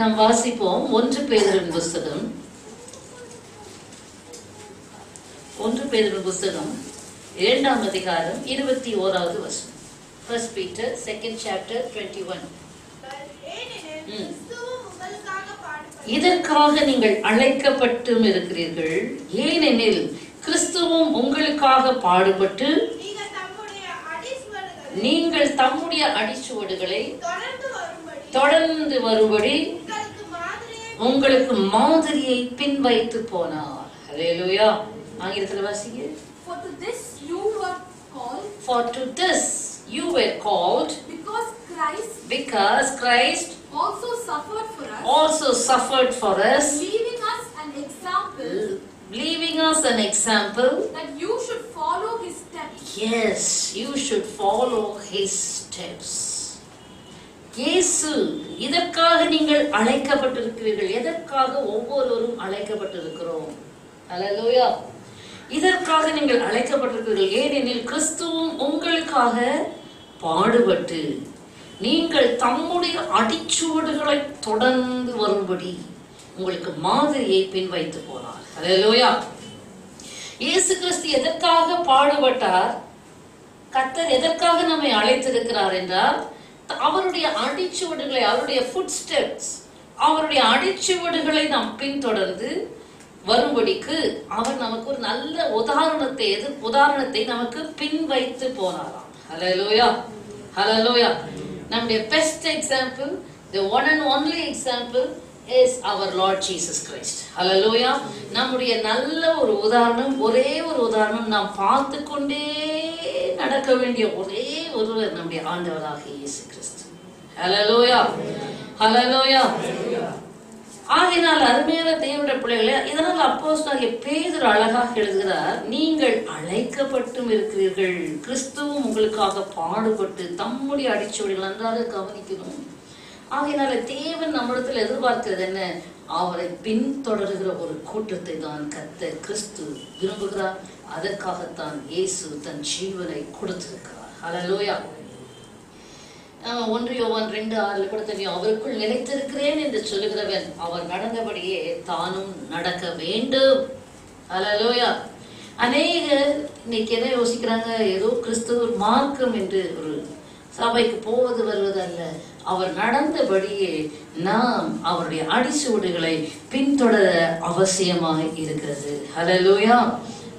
நாம் வாசிப்போம் 1 பேதுருவின் புஸ்தகம் 2ஆம் அதிகாரம் 21வது வசனம். 1 Peter 2nd chapter 21. இதற்காக நீங்கள் அழைக்கப்பட்டும் இருக்கிறீர்கள், ஏனெனில் கிறிஸ்துவும் உங்களுக்காக பாடுபட்டு நீங்கள் தம்முடைய அடிச்சுவடுகளை தொடர்ந்து வரும்படி உங்களுக்கு மாதிரியை பின்வைத்து போனார். ஹல்லேலூயா. ஆங்கிலத்தில் வாசிங்க. For to this you were called because Christ also suffered for us, leaving us an example that you should follow his steps. Yes, you should follow his steps. இயேசு, இதற்காக நீங்கள் அழைக்கப்பட்டிருக்கிறீர்கள். எதற்காக ஒவ்வொருவரும் அழைக்கப்பட்டிருக்கிறோம்? ஹல்லேலூயா. இதற்காக நீங்கள் அழைக்கப்பட்டிருக்கிறீர்கள், ஏனெனில் கிறிஸ்துவும் உங்களுக்காக பாடுபட்டு நீங்கள் தம்முடைய அடிச்சுவடுகளை தொடர்ந்து வரும்படி உங்களுக்கு மாதிரியை பின்வைத்து போனார். ஹல்லேலூயா. இயேசு கிறிஸ்து எதற்காக பாடுபட்டார்? கர்த்தர் எதற்காக நம்மை அழைத்திருக்கிறார் என்றால், அவருடைய அடிச்சுவடுகளை, அவருடைய ஃபுட் ஸ்டெப்ஸ், அவருடைய அடிச்சுவடுகளை நாம் பின்தொடர்ந்து வரும்படிக்கு அவர் நமக்கு ஒரு நல்ல உதாரணத்தை நமக்கு பின் வைத்து போனாராம். ஹல்லேலூயா, ஹல்லேலூயா. நம்முடைய best example, the one and only example is our Lord Jesus Christ. ஹல்லேலூயா. நம்முடைய நல்ல ஒரு உதாரணம், ஒரே ஒரு உதாரணம், நாம் பார்த்து கொண்டே நடக்க வேண்டிய ஒரே ஒருவர் நம்முடைய ஆண்டவராக இயேசு கிறிஸ்து. ஹல்லேலூயா, ஹல்லேலூயா. ஆகையினால் அருமையான தேவனுடைய பிள்ளைகளே, இதனால் அப்போஸ்தலனாகிய பேதுரு அழகாக எழுதுகிறார், நீங்கள் அழைக்கப்பட்டும் இருக்கிறீர்கள், கிறிஸ்துவும் உங்களுக்காக பாடுபட்டு தம்முடைய அடிச்சுவடுகளை நன்றாக கவனிக்கணும். ஆகையினால தேவன் நம்மிடத்தில் எதிர்பார்க்கிறது என்ன? அவரை பின்தொடர்கிற ஒரு கூட்டத்தை தான் கர்த்தர் கிறிஸ்து விரும்புகிறார். அதற்காகத்தான் இயேசு தன் ஜீவனை கொடுத்திருக்கிறார். ஹல்லேலூயா. 1 யோவான் 2:6 கூட தெரியும், அவருக்குள் நிலைத்திருக்கிறேன் என்று சொல்லுகிறவன் அவர் நடந்தபடியே தானும் நடக்க வேண்டும். ஹல்லேலூயா. அநேகர் இன்னைக்கு என்ன யோசிக்கிறாங்க? ஏதோ கிறிஸ்துவ மார்க்கம் என்று ஒரு சபைக்கு போவது வருவது அல்ல, அவர் நடந்தபடியே நாம் அவருடைய அடிச்சுவடுகளை பின்தொடர அவசியமாக இருக்கிறது. ஹல்லேலூயா,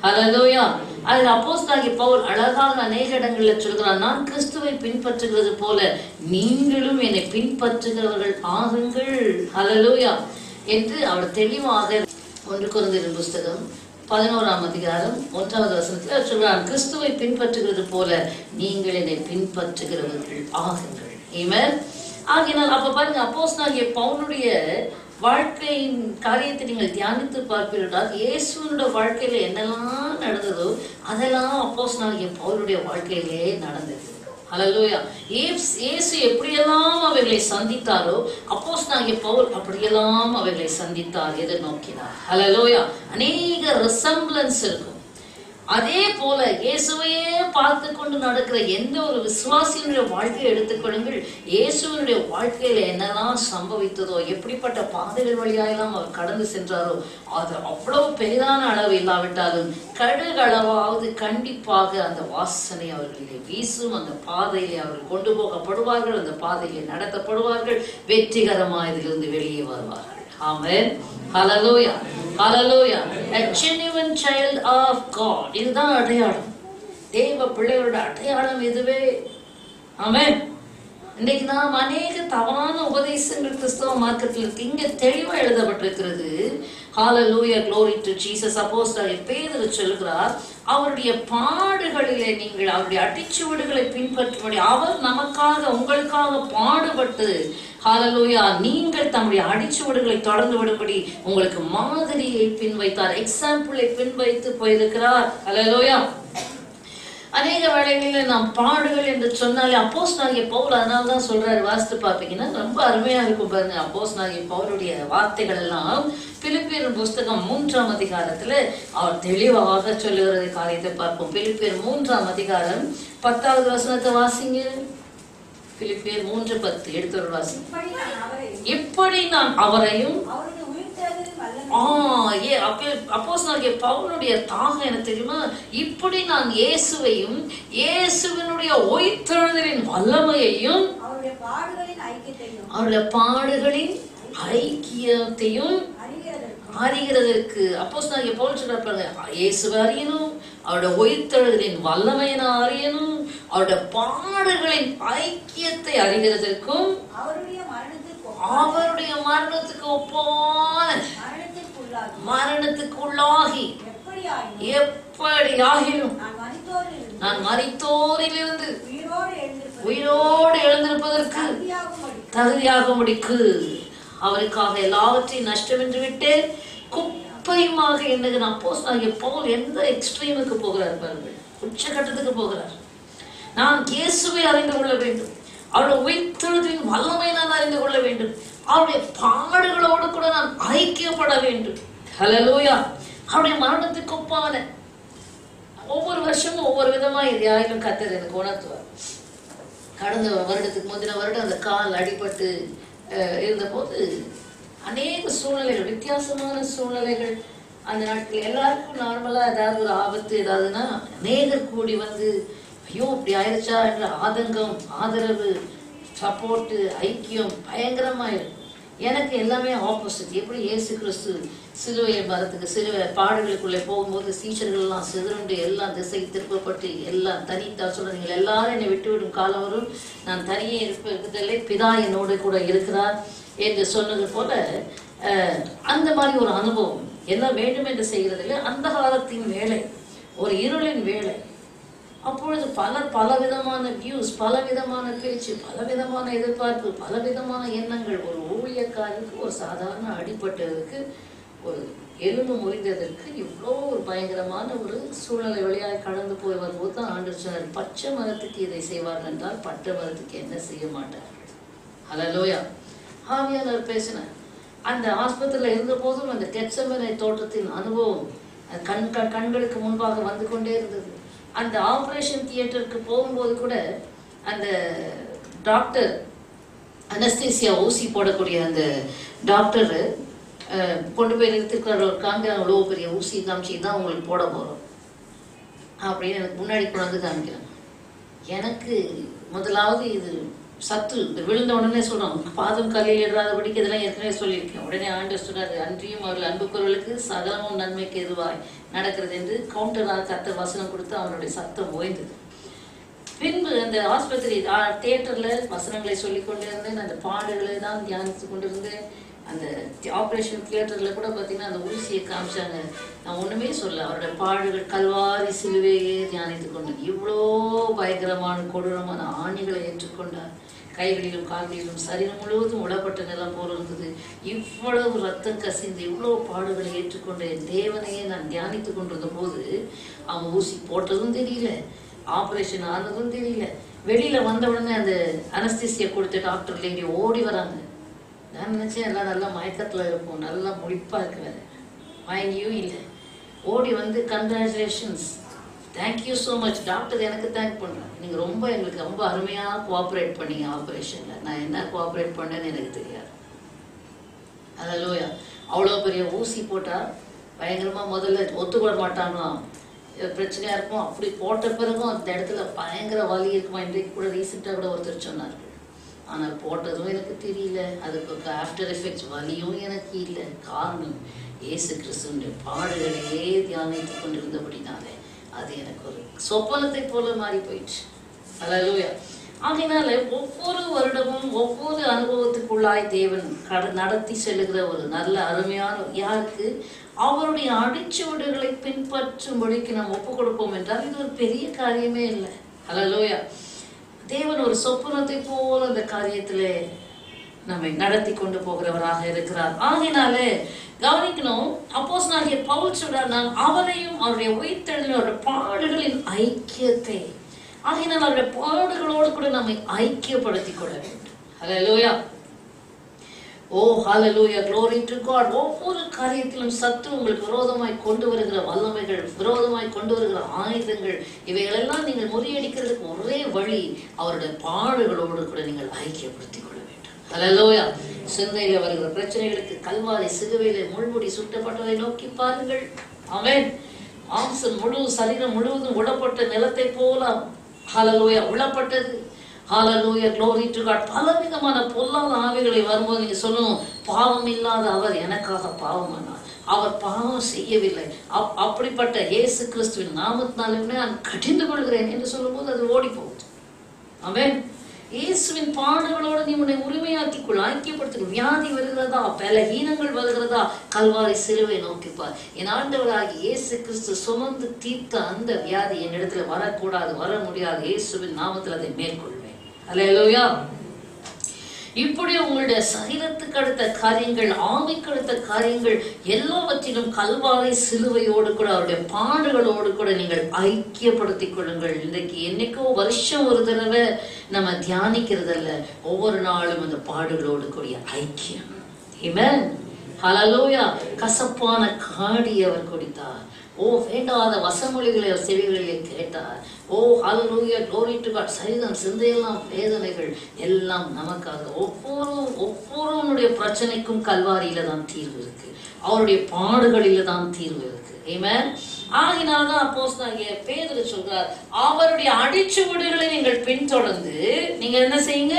ஹல்லேலூயா. அதில் அப்போஸ்தலனாகிய பவுல் அழகாக அநேக இடங்களில் சொல்கிறார், நான் கிறிஸ்துவை பின்பற்றுகிறது போல நீங்களும் என்னை பின்பற்றுகிறவர்கள் ஆகுங்கள். ஹல்லேலூயா என்று அவர் தெளிவாக 1 கொரிந்தியர் புஸ்தகம் 11ஆம் அதிகாரம் 1வது வசனத்தில் சொல்கிறார், கிறிஸ்துவை பின்பற்றுகிறது போல நீங்கள் என்னை பின்பற்றுகிறவர்கள் ஆகுங்கள். ஆமென். ஆகையினால் அப்ப பாருங்க, அப்போஸ்தலனாகிய பவுலுடைய வாழ்க்கையின் காரியத்தை நீங்கள் தியானித்து பார்ப்பீர்கள். இயேசுவோட வாழ்க்கையில என்னெல்லாம் நடந்ததோ அதெல்லாம் அப்போஸ்தலனாகிய பவுலுடைய வாழ்க்கையிலே நடந்தது. ஹல்லேலூயா. இயேசு எப்படியெல்லாம் அவைகளை சந்தித்தாரோ அப்போஸ்தலனாகிய பவுல் அப்படியெல்லாம் அவைகளை சந்தித்தார், எதிர்நோக்கினார். ஹல்லேலூயா. அநேக ரிசம்பிளன்ஸ் இருக்கும். அதே போல இயேசுவையே பார்த்து கொண்டு நடக்கிற எந்த ஒரு விசுவாசியினுடைய வாழ்க்கையை எடுத்துக்கொள்ளுங்கள். இயேசுவனுடைய வாழ்க்கையில என்னெல்லாம் சம்பவித்ததோ, எப்படிப்பட்ட பாதைகள் வழியாயெல்லாம் அவர் கடந்து சென்றாரோ, அது அவ்வளவு பெரிதான அளவு இல்லாவிட்டாலும் கடுகளவாவது கண்டிப்பாக அந்த வாசனை அவர்களிலே வீசும். அந்த பாதையிலே அவர்கள் கொண்டு போகப்படுவார்கள், அந்த பாதையிலே நடத்தப்படுவார்கள், வெற்றிகரமாக இதிலிருந்து வெளியே வருவார்கள். ஆமென். ஹல்லேலூயா, ஹல்லேலூயா. A genuine child of God. இதுதான் அடையாளம். தேவ பிள்ளைகளோட அடையாளம் இதுவே. ஆமென். இன்னைக்கு நாம் அநேக தவறான உபதேசங்கள் கிறிஸ்தவ மார்க்கத்தில் இருக்கு. இங்க தெளிவா எழுதப்பட்டிருக்கிறது. ஹல்லேலூயா, glory to Jesus. அப்போஸ்தலனாகிய பேதுரு சொல்கிறார், அவருடைய பாடுகளிலே நீங்கள் அவருடைய அடிச்சுவடுகளை பின்பற்றும்படி அவர் நமக்காக உங்களுக்காக பாடுபட்டு, ஹல்லேலூயா, நீங்கள் தம்முடைய அடிச்சுவடுகளை தொடர்ந்து விடும்படி உங்களுக்கு மாதிரியை பின்வைத்தார், எக்ஸாம்பிளை பின்வைத்து போயிருக்கிறார். ஹல்லேலூயா. அநேக வேளைகளில் நாம் பாடுகள் என்று சொன்னாலே அப்போஸ்தலனாகிய பவுல் அதனால தான் சொல்றாரு. வாசித்து பார்ப்பீங்கன்னா ரொம்ப அருமையா இருக்கும் பாருங்க. அப்போஸ்தலனாகிய பவுலுடைய வார்த்தைகள் எல்லாம் பிலிப்பியர் புஸ்தகம் 3ஆம் அதிகாரத்துல அவர் தெளிவாக சொல்லுகிற காரியத்தை பார்ப்போம். பிலிப்பியர் 3ஆம் அதிகாரம் 10வது வசனத்தை வாசிங்க. பிலிப்பியர் 3:10 எடுத்து வாசி. இப்படி நான் அவரையும் அப்போஸ்தலனாகிய பவுலுடைய தாகம் என்ன தெரியுமா? இப்படி நான் இயேசுவையும் இயேசுவினுடைய உயிர்த்தெழுதலின் வல்லமையையும் அவருடைய பாடுகளின் ஐக்கியத்தையும் அறிகிறதற்கு அப்போஸ்தலனாகிய பவுல் சொல்றாரு, இயேசுவை அறியணும், அவருடைய உயிர்த்தெழுதலின் வல்லமையை நான் அறியணும், அவருடைய பாடுகளின் ஐக்கியத்தை அறிகிறதற்கும் அவருடைய மரணத்துக்கு ஒப்பான மரணத்துக்கு உள்ளாகி எப்படியாகிலும் நான் மரித்தோரிலிருந்து உயிரோடு எழுந்திருப்பதற்கு தகுதியாகும்படிக்கு அவருக்காக எல்லாவற்றையும் நஷ்டம் என்று விட்டு குப்பையுமாக எண்ணுகிற அப்போஸ்தலனாகிய பவுல் எந்த எக்ஸ்ட்ரீமுக்கு போகிறார் பாருங்கள், உச்சகட்டத்துக்கு போகிறார். நான் இயேசுவை அறிந்து கொள்ள வேண்டும், அவருடைய உயிர்த்தெழுதலின் வல்லமை நான் அறிந்து கொள்ள வேண்டும், அவருடைய பாடுகளோடு கூட நான் ஐக்கியப்பட வேண்டும். ஹல்லேலூயா. அவருடைய மரணத்துக்கு ஒப்பான ஒவ்வொரு வருஷமும் ஒவ்வொரு விதமா எதையாயிலும் கர்த்தர் எனக்கு உணர்த்துவார். கடந்த வருடத்துக்கு முந்தின வருடம் அந்த கால் அடிபட்டு இருந்த போது அநேக சூழ்நிலைகள், வித்தியாசமான சூழ்நிலைகள் அந்த நாட்கள் எல்லாருக்கும் நார்மலா ஏதாவது ஒரு ஆபத்து ஏதாவதுன்னா அநேகர் கூடி வந்து ஐயோ இப்படி ஆயிடுச்சா என்ற ஆதங்கம், ஆதரவு, சப்போர்ட்டு, ஐக்கியம் பயங்கரமா இருக்கும். எனக்கு எல்லாமே ஆப்போசிட். எப்படி இயேசு கிறிஸ்து சிலுவை மரத்துக்கு சிலுவை பாடுகளுக்குள்ளே போகும்போது சீஷர்கள் எல்லாம் சிதறுண்டு எல்லாம் திசை திருப்பப்பட்டு எல்லாம் தனித்தா சொல்ற, நீங்கள் எல்லாரும் என்னை விட்டுவிடும் காலம் வரும், நான் தனியே இருப்பதில்லை, பிதா என்னோடு கூட இருக்கிறார் என்று சொன்னது போல அந்த மாதிரி ஒரு அனுபவம். எல்லாம் வேண்டும் என்று செய்கிறதில்லை, அந்த காலத்தின் வேலை, ஒரு இருளின் வேலை. அப்பொழுது பலவிதமான வியூஸ், பலவிதமான பேச்சு, பலவிதமான எதிர்பார்ப்பு, பலவிதமான எண்ணங்கள். ஒரு ஊழியக்காரருக்கு, ஒரு சாதாரண அடிப்பட்டதுக்கு, ஒரு எலும்பு முறிந்ததற்கு இவ்வளோ ஒரு பயங்கரமான ஒரு சூழ்நிலை வழியாக கடந்து போய் வரும்போது தான் ஆண்டவர் சொன்னார், பச்சை மரத்துக்கு இதை செய்வார்கள் என்றால் பட்டை மரத்துக்கு என்ன செய்ய மாட்டார்கள். ஹல்லேலூயா. ஆவியானவர் பேசினார். அந்த ஆஸ்பத்திரியில் இருந்த போதும் அந்த கெத்செமனே தோட்டத்தின் அனுபவம் கண்களுக்கு முன்பாக வந்து கொண்டே இருந்தது. அந்த ஆப்ரேஷன் தியேட்டருக்கு போகும்போது கூட அந்த டாக்டர், அனஸ்தீசியா ஊசி போடக்கூடிய அந்த டாக்டர் கொண்டு போய் நிறுத்திருக்கிற ஒரு காமிக்கிறாங்க, அவ்வளோ பெரிய ஊசி காமிச்சி தான் உங்களுக்கு போட போகிறோம் அப்படின்னு எனக்கு முன்னாடி கொண்டு காமிக்கிறாங்க. எனக்கு முதலாவது இது சத்து, இந்த விழுந்த உடனே சொல்கிறோம் பாதம் கல்லில் இடாதபடிக்கு இதெல்லாம் ஏற்கனவே சொல்லியிருக்கேன். உடனே ஆண்டவர் சொன்னார், அன்றியும் அவர்கள் அன்புக்குறவர்களுக்கு சகலமும் நன்மைக்கு எதுவாய் நடக்கிறது என்று கவுண்டராக கர்த்தர் வசனம் கொடுத்து அவனுடைய சத்தம் ஓய்ந்தது. பின்பு அந்த ஆஸ்பத்திரி தியேட்டரில் வசனங்களை சொல்லி கொண்டு இருந்தேன், அந்த பாடுகளை தான் தியானித்து கொண்டிருந்தேன். அந்த ஆப்ரேஷன் தியேட்டரில் கூட பார்த்தீங்கன்னா அந்த ஊசியை காமிச்சாங்க. நான் ஒன்றுமே சொல்ல, அவருடைய பாடுகள் கல்வாரி சிலுவையே தியானித்து கொண்டேன். இவ்வளோ பயங்கரமான கொடூரமான ஆணிகளை ஏற்றுக்கொண்டார். கைகளிலும் கால்களிலும் சரீரம் முழுவதும் உடப்பட்ட நிலம் போல் இருந்தது. இவ்வளவு ரத்தம் கசிந்து இவ்வளோ பாடுகளை ஏற்றுக்கொண்ட தேவனையே நான் தியானித்து கொண்டிருந்த போது அவன் ஊசி போட்டதும் தெரியல, ஆப்ரேஷன் ஆனதும் தெரியல. வெளியில வந்த உடனே அந்த அனஸ்தீசியா கொடுத்த டாக்டர் லேடி ஓடி வராங்க. நான் நினைச்சேன் எல்லாம் நல்லா மயக்கத்தில் இருப்போம், நல்லா முழிப்பா இருக்கிறாரு, மயங்கியும் இல்லை. ஓடி வந்து congratulations, thank you so much doctor, எனக்கு தேங்க் பண்ணுறேன், நீங்கள் ரொம்ப எங்களுக்கு ரொம்ப அருமையாக கோஆப்ரேட் பண்ணீங்க ஆப்ரேஷனில். நான் என்ன கோஆப்ரேட் பண்ணேன்னு எனக்கு தெரியாது. ஹல்லேலூயா. அவ்வளோ பெரிய ஊசி போட்டால் பயங்கரமாக முதல்ல ஒத்துக்கொள்ள மாட்டாங்களாம், பிரச்சனையாக இருக்கும். அப்படி போட்ட பிறகும் அந்த இடத்துல பயங்கர வலி இருக்குமா. இன்றைக்கு கூட ரீசெண்டாக கூட ஒருத்தர் சொன்னார்கள். ஆனால் போட்டதும் எனக்கு தெரியல, அதுக்கு ஆஃப்டர் எஃபெக்ட்ஸ் வலியும் எனக்கு இல்லை. காரணம் இயேசு கிறிஸ்துவினுடைய பாடுகளையே தியானித்து கொண்டிருந்தபடினாலே அது எனக்கு ஒரு சொப்பனத்தை போல மாறி போயிடுச்சு. ஹல்லேலூயா. ஆகையினால ஒவ்வொரு வருடமும் ஒவ்வொரு அனுபவத்துக்குள்ளாய் தேவன் நடத்தி செல்லுகிற ஒரு நல்ல அருமையான, யாருக்கு அவருடைய அடிச்சுவடுகளை பின்பற்றும்படிக்கு நாம் ஒப்பு கொடுப்போம் என்றால் இது ஒரு பெரிய காரியமே இல்லை. ஹல்லேலூயா. தேவன் ஒரு சொப்பனத்தை போல அந்த காரியத்திலே நம்மை நடத்தி கொண்டு போகிறவராக இருக்கிறார். ஆகையினாலே கவனிக்கணும், அப்போஸ்தலனாகிய பவுல் சொல்றார், நான் அவரையும் அவருடைய உயிர்த்தெழுதலின் அவருடைய பாடுகளின் ஐக்கியத்தை, ஆகையினால் அவருடைய பாடுகளோடு கூட நம்மை ஐக்கியப்படுத்திக் கொள்ள வேண்டும். ஹல்லேலூயா. ஓ ஹalleluya, glory to God. ஒவ்வொரு காரியத்திலும் சத்துரு உங்களுக்கு விரோதமாய் கொண்டு வருகிற வல்லமைகள், விரோதமாய் கொண்டு வருகிற ஆயுதங்கள், இவைகளெல்லாம் நீங்கள் முறியடிக்கிறதுக்கு ஒரே வழி அவருடைய பாடுகளோடு கூட நீங்கள் ஐக்கியப்படுத்திக் கொள்ள வேண்டும். ஹalleluya. சிந்தையில வருகிற பிரச்சனைகளுக்கு கல்வாரி சிலுவையிலே முள்முடி சுட்டப்பட்டதை நோக்கி பாருங்கள். ஆமென். மாம்சம் முழு சரீரம் முழுவதும் உடப்பட்ட நிலத்தை போல ஹalleluya உளப்பட்டது. ஹalleluya, glory to God. பலவிதமான பொல்லாத ஆவிகளை வரும்போது நீங்க சொல்லணும், பாவம் இல்லாத அவர் எனக்காக பாவமானார், அவர் பாவம் செய்யவில்லை, அப்படிப்பட்ட இயேசு கிறிஸ்துவின் நாமத்தினாலே நான் கடிந்து கொள்கிறேன் என்று சொல்லும்போது அது ஓடி போகுது. ஆமென். இயேசுவின் பாடுகளோடு நீ உன்னை உரிமையாக்கிக்குள், ஐக்கியப்படுத்திக்கொள். வியாதி வருகிறதா, பலஹீனங்கள் வருகிறதா, கல்வாரி சிலுவை நோக்கிப்பார். என் ஆண்டவராகி இயேசு கிறிஸ்து சுமந்து தீர்த்த அந்த வியாதி என் இடத்துல வரக்கூடாது, வர முடியாது. இயேசுவின் நாமத்தில் அதை மேற்கொள்வேன். அல்லேலூயா. இப்படி உங்களுடைய சரீரத்துக்கு அடுத்த காரியங்கள், ஆவிக்கு அடுத்த காரியங்கள் எல்லாவற்றிலும் கல்வாரி சிலுவையோடு கூட அவருடைய பாடுகளோடு கூட நீங்கள் ஐக்கியப்படுத்திக் கொள்ளுங்கள். இன்றைக்கு என்னைக்கோ வருஷம் ஒரு தடவை நம்ம தியானிக்கிறதல்ல, ஒவ்வொரு நாளும் அந்த பாடுகளோடு கூடிய ஐக்கியம். ஆமென். ஹalleluya. கசப்பான காடி அவர் குடித்தார். ஓ வேண்டாத வசமொழிகளை செவிகளிலே கேட்டார். ஓ ஹalleluya, glory to God. சரீரம் சிந்தையெல்லாம் வேதனைகள் எல்லாம் நமக்காக. ஒவ்வொருவனுடைய பிரச்சனைக்கும் கல்வாரியில தான் தீர்வு இருக்கு, அவருடைய பாடுகளில தான் தீர்வு இருக்கு. ஆமென். ஆகினால்தான் அப்போஸ்தலனாகிய பேதுரு சொல்றார், அவருடைய அடிச்சுவடுகளை நீங்கள் பின்தொடர்ந்து நீங்க என்ன செய்யுங்க,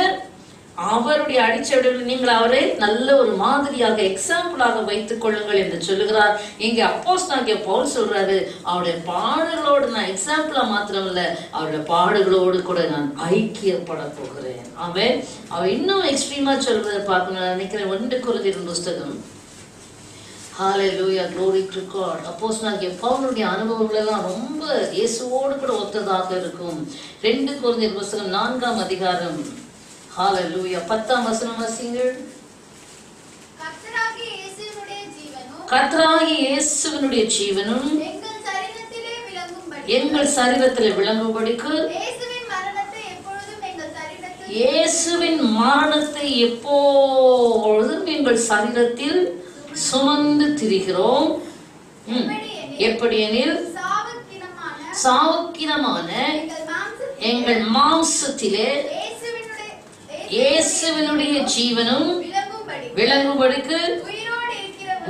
அவருடைய அடிச்சவடுகளை நீங்கள் அவரை நல்ல ஒரு மாதிரியாக எக்ஸாம்பிளாக வைத்துக் கொள்ளுங்கள் என்று சொல்லுகிறார். இங்கே அப்போஸ்தலனாகிய பவுல் சொல்றாரு, அவருடைய பாடுகளோடு நான் எக்ஸாம்பிளா மாத்திரம் இல்ல, அவருடைய பாடுகளோடு கூட நான் ஐக்கியப்பட போகிறேன். ஆமென். அவர் இன்னும் எக்ஸ்ட்ரீமா சொல்றதை பார்க்கணும் நினைக்கிறேன். 1 கொரிந்தியர் புத்தகம். ஹalleluya, glory to God. அப்போஸ்தலனாகிய பவுலுடைய அனுபவங்கள் எல்லாம் ரொம்ப இயேசுவோடு கூட ஒத்ததாக இருக்கும். 2 கொரிந்தியர் புத்தகம் 4ஆம் அதிகாரம். ஹalleluya, 10ஆம் வசனம் வாசிங்கள். கர்த்தராகிய இயேசுவினுடைய ஜீவனும் எங்கள் சரீரத்திலே விளங்கும்படிக்கு இயேசுவின் மரணத்தை எப்பொழுதும் எங்கள் சரீரத்தில் சுமந்து திரிகிறோம். எப்படியெனில் சாவுக்கினமான எங்கள் மாம்சத்திலே இயேசுவினுடைய ஜீவனும் விளங்கும்படிக்கு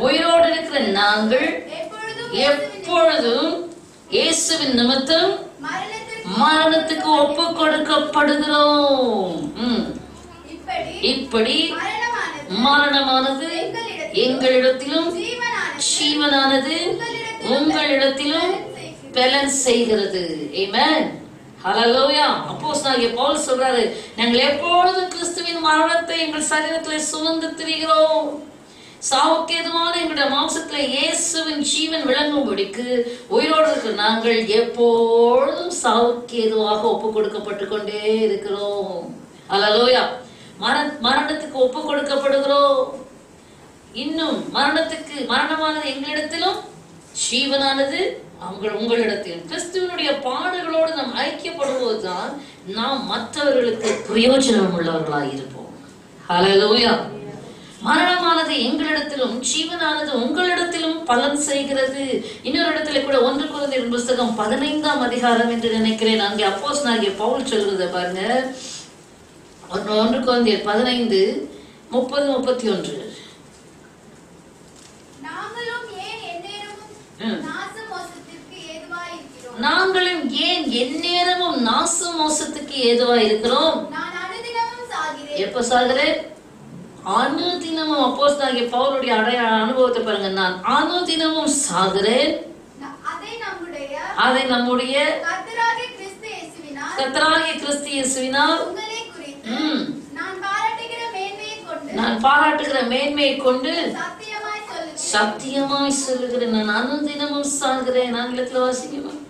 உயிரோடு இருக்கிற நாங்கள் எப்பொழுதும் இயேசுவின் நிமித்தம் மரணத்துக்கு ஒப்பு கொடுக்கப்படுகிறோம். இப்படி மரணமானது எங்களிடத்திலும் ஜீவனானது உங்களிடத்திலும் பலன் செய்கிறது. ஆமென். ஹalleluya. அப்போஸ்தலனாகிய பவுல் சொல்றாரு, நாங்கள் எப்பொழுதும் கிறிஸ்துவின் மரணத்தை எங்கள் சரீரத்திலே சுமந்து திரிகிறோம். சாவுக்கு எதுவான எங்களுடைய மாம்சத்திலே இயேசுவின் ஜீவன் விளங்கும்படிக்கு உயிரோடு இருக்கிற நாங்கள் எப்பொழுதும் சாவுக்கு எதுவாக ஒப்பு கொடுக்கப்பட்டு கொண்டே இருக்கிறோம். ஹalleluya. மரணத்துக்கு ஒப்பு கொடுக்கப்படுகிறோம். இன்னும் மரணமானது எங்களிடத்திலும் ஜீவனானது உங்களிடத்தில். கிறிஸ்துவனுடைய பாடுகளோடு நாம் ஐக்கியப்படுவதுதான் நாம் மற்றவர்களுக்கு பிரயோஜனம் உள்ளவர்களாக இருப்போம். ஹalleluya. மரணமானது எங்களிடத்திலும் ஜீவனானது உங்களிடத்திலும் பலன் செய்கிறது. இன்னொரு இடத்துல கூட 1 கொரிந்தியர் புத்தகம் 15ஆம் அதிகாரம் என்று நினைக்கிறேன். அங்கே அப்போஸ்தலனாகிய பவுல் சொல்றத பாருங்க. 1 கொரிந்தியர் 15 30-31. நாங்களும் ஏன் எந்நேரமும் நாச மோசத்துக்கு ஏதுவா இருக்கிறோம். எப்ப சாகிறேன்? அனுதினமும். அப்போஸ்தலனாகிய பவுலுடைய அனுபவத்தை பாருங்க. நான் அனுதினமும் சாகிறேன், அதை நம்முடைய கர்த்தராகிய கிறிஸ்து இயேசுவினால் நான் பாராட்டுகிற மேன்மையை கொண்டு சத்தியமாய் சொல்லுகிறேன். நான் அனுதினமும் சாகிறேன். ஆங்கிலத்தில் வாசிக்கணும்.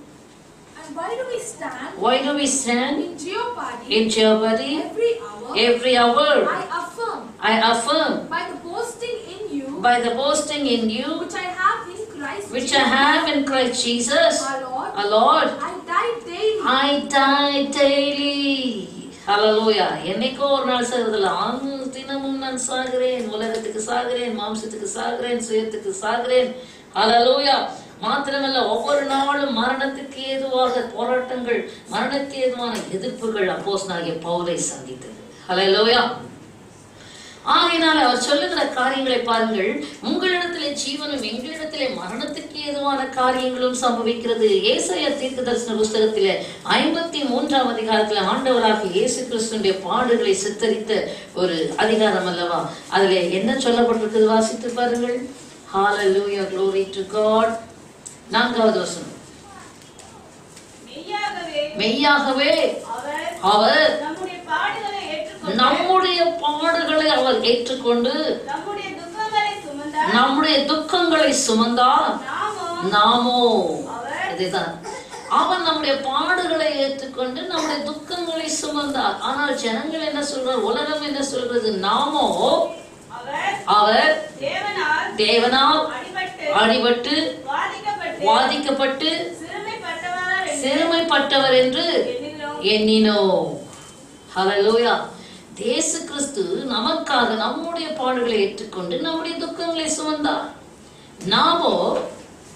Why do we stand? Why do we stand in jeopardy every hour? I affirm by the boasting in you which I have in Christ Jesus our Lord. I die daily. Hallelujah. என்னைக்கோ ஒரு நாள் செய்வதில்லை, தினமும் நான் சாகிறேன், உலகத்துக்கு சாகிறேன், மாம்சத்துக்கு சாகிறேன், சுயத்துக்கு சாகிறேன். ஹல்லேலூயா. மாத்திரமல்ல, ஒவ்வொரு நாளும் மரணத்துக்கு ஏதுவாக போராட்டங்கள், மரணத்துக்கு ஏதுவான எதிர்ப்புகள் அப்போஸ்தலனாகிய பவுலை சந்தித்தது. ஹல்லேலூயா. ஆகையினால் அவர் சொல்லுகிற காரியங்களை பாருங்கள். உங்களிடத்திலே ஜீவனும் எங்களிடத்திலே மரணத்துக்கு ஏதுவான காரியங்களும் சம்பவிக்கிறது. ஏசாயா தீர்க்கதரிசன புஸ்தகத்திலே 53ஆம் அதிகாரத்தில் ஆண்டவராகிய இயேசு கிறிஸ்துவினுடைய பாடுகளை சித்தரித்த ஒரு அதிகாரம் அல்லவா? அதிலே என்ன சொல்லப்பட்டிருக்கிறது வாசித்து பாருங்கள். Hallelujah, glory to God. 4வது வசனம். மெய்யாகவே அவர் நம்முடைய பாடுகளை அவர் ஏற்றுக்கொண்டு நம்முடைய துக்கங்களை சுமந்தார். நாமோ இதுதான், அவன் நம்முடைய பாடுகளை ஏற்றுக்கொண்டு நம்முடைய துக்கங்களை சுமந்தார். ஆனால் ஜனங்கள் என்ன சொல்றார், உலகம் என்ன சொல்றது? நாமோ அவர் தேவனால் அடிபட்டு வாதிக்கப்பட்டு சிறுமைப்பட்டவர் என்று எண்ணினோம். ஹல்லேலூயா. இயேசு கிறிஸ்து நமக்காக நம்முடைய பாடுகளை ஏற்றுக்கொண்டு நம்முடைய துக்கங்களை சுமந்தார். நாமோ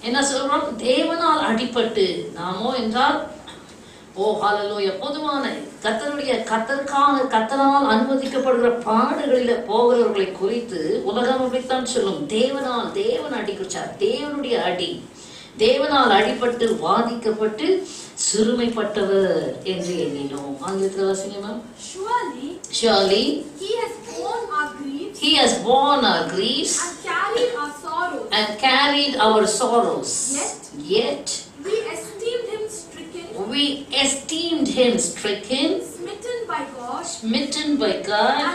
என்ன சொல்றோம்? தேவனால் அடிபட்டு. நாமோ என்றால் ஹல்லேலூயா, பொதுவான கர்த்தரால் அனுமதிக்கப்படுகிற பாடுகளில போகிறவர்களை குறித்து உலகம் அப்படித்தான் சொல்லும். தேவன் அடிச்சார், தேவனுடைய அடி, தேவனால் அடிபட்டு வாதிக்கப்பட்டு சிறுமைப்பட்டவர் என்று எண்ணினோம். ஆங்கிலத்தில் வாசிங்க. Surely he has borne our griefs and carried our sorrows. Yet we esteemed him stricken, smitten by God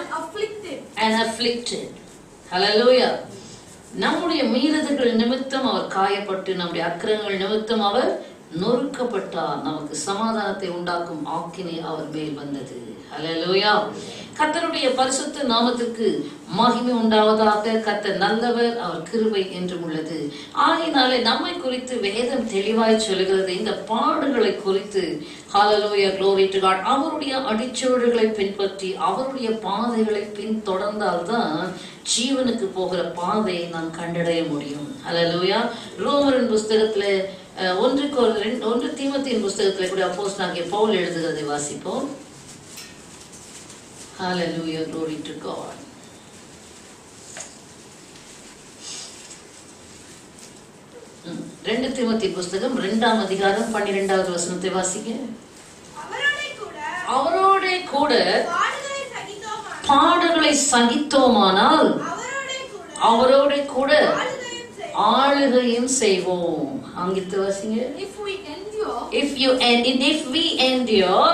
and afflicted. Hallelujah. நம்முடைய மீறுதல்கள் நிமித்தம் அவர் காயப்பட்டு நம்முடைய அக்கிரமங்கள் நிமித்தம் அவர் நொறுக்கப்பட்டார். நமக்கு சமாதானத்தை உண்டாக்கும் ஆக்கினை அவர் மேல் வந்தது. ஹல்லேலூயா. கர்த்தருடைய பரிசுத்த நாமத்திற்கு மகிமை உண்டாவதாக. கர்த்தர் நல்லவர், அவர் கிருபை என்றும் உள்ளது. ஆகையினாலே நம்மை குறித்து வேதம் தெளிவாய் சொல்கிறது. இந்த பாடுகளை குறித்து ஹல்லேலூயா, glory to God, அவருடைய அடிச்சுவடுகளை பின்பற்றி அவருடைய பாதைகளை பின்தொடர்ந்தால்தான் ஜீவனுக்கு போகிற பாதையை நாம் கண்டடைய முடியும். ஹல்லேலூயா. ரோமரின் புஸ்தகத்துல 1 தீமோத்தேயின் புஸ்தகத்துல கூட அப்போஸ்தலனாகிய பவுல் எழுதுகிறதை வாசிப்போம். Hallelujah, glory to God. ரெண்டு தீமோத்தேயின் புஸ்தகம் 2ஆம் அதிகாரம் 12வது வசனத்தை வாசிங்க. அவரோட கூட பாடுகளை சகித்தோமானால் அவரோட கூட ஆளுகையும் செய்வோம். ஆங்கிலத்தை வாசிங்க. If we endure,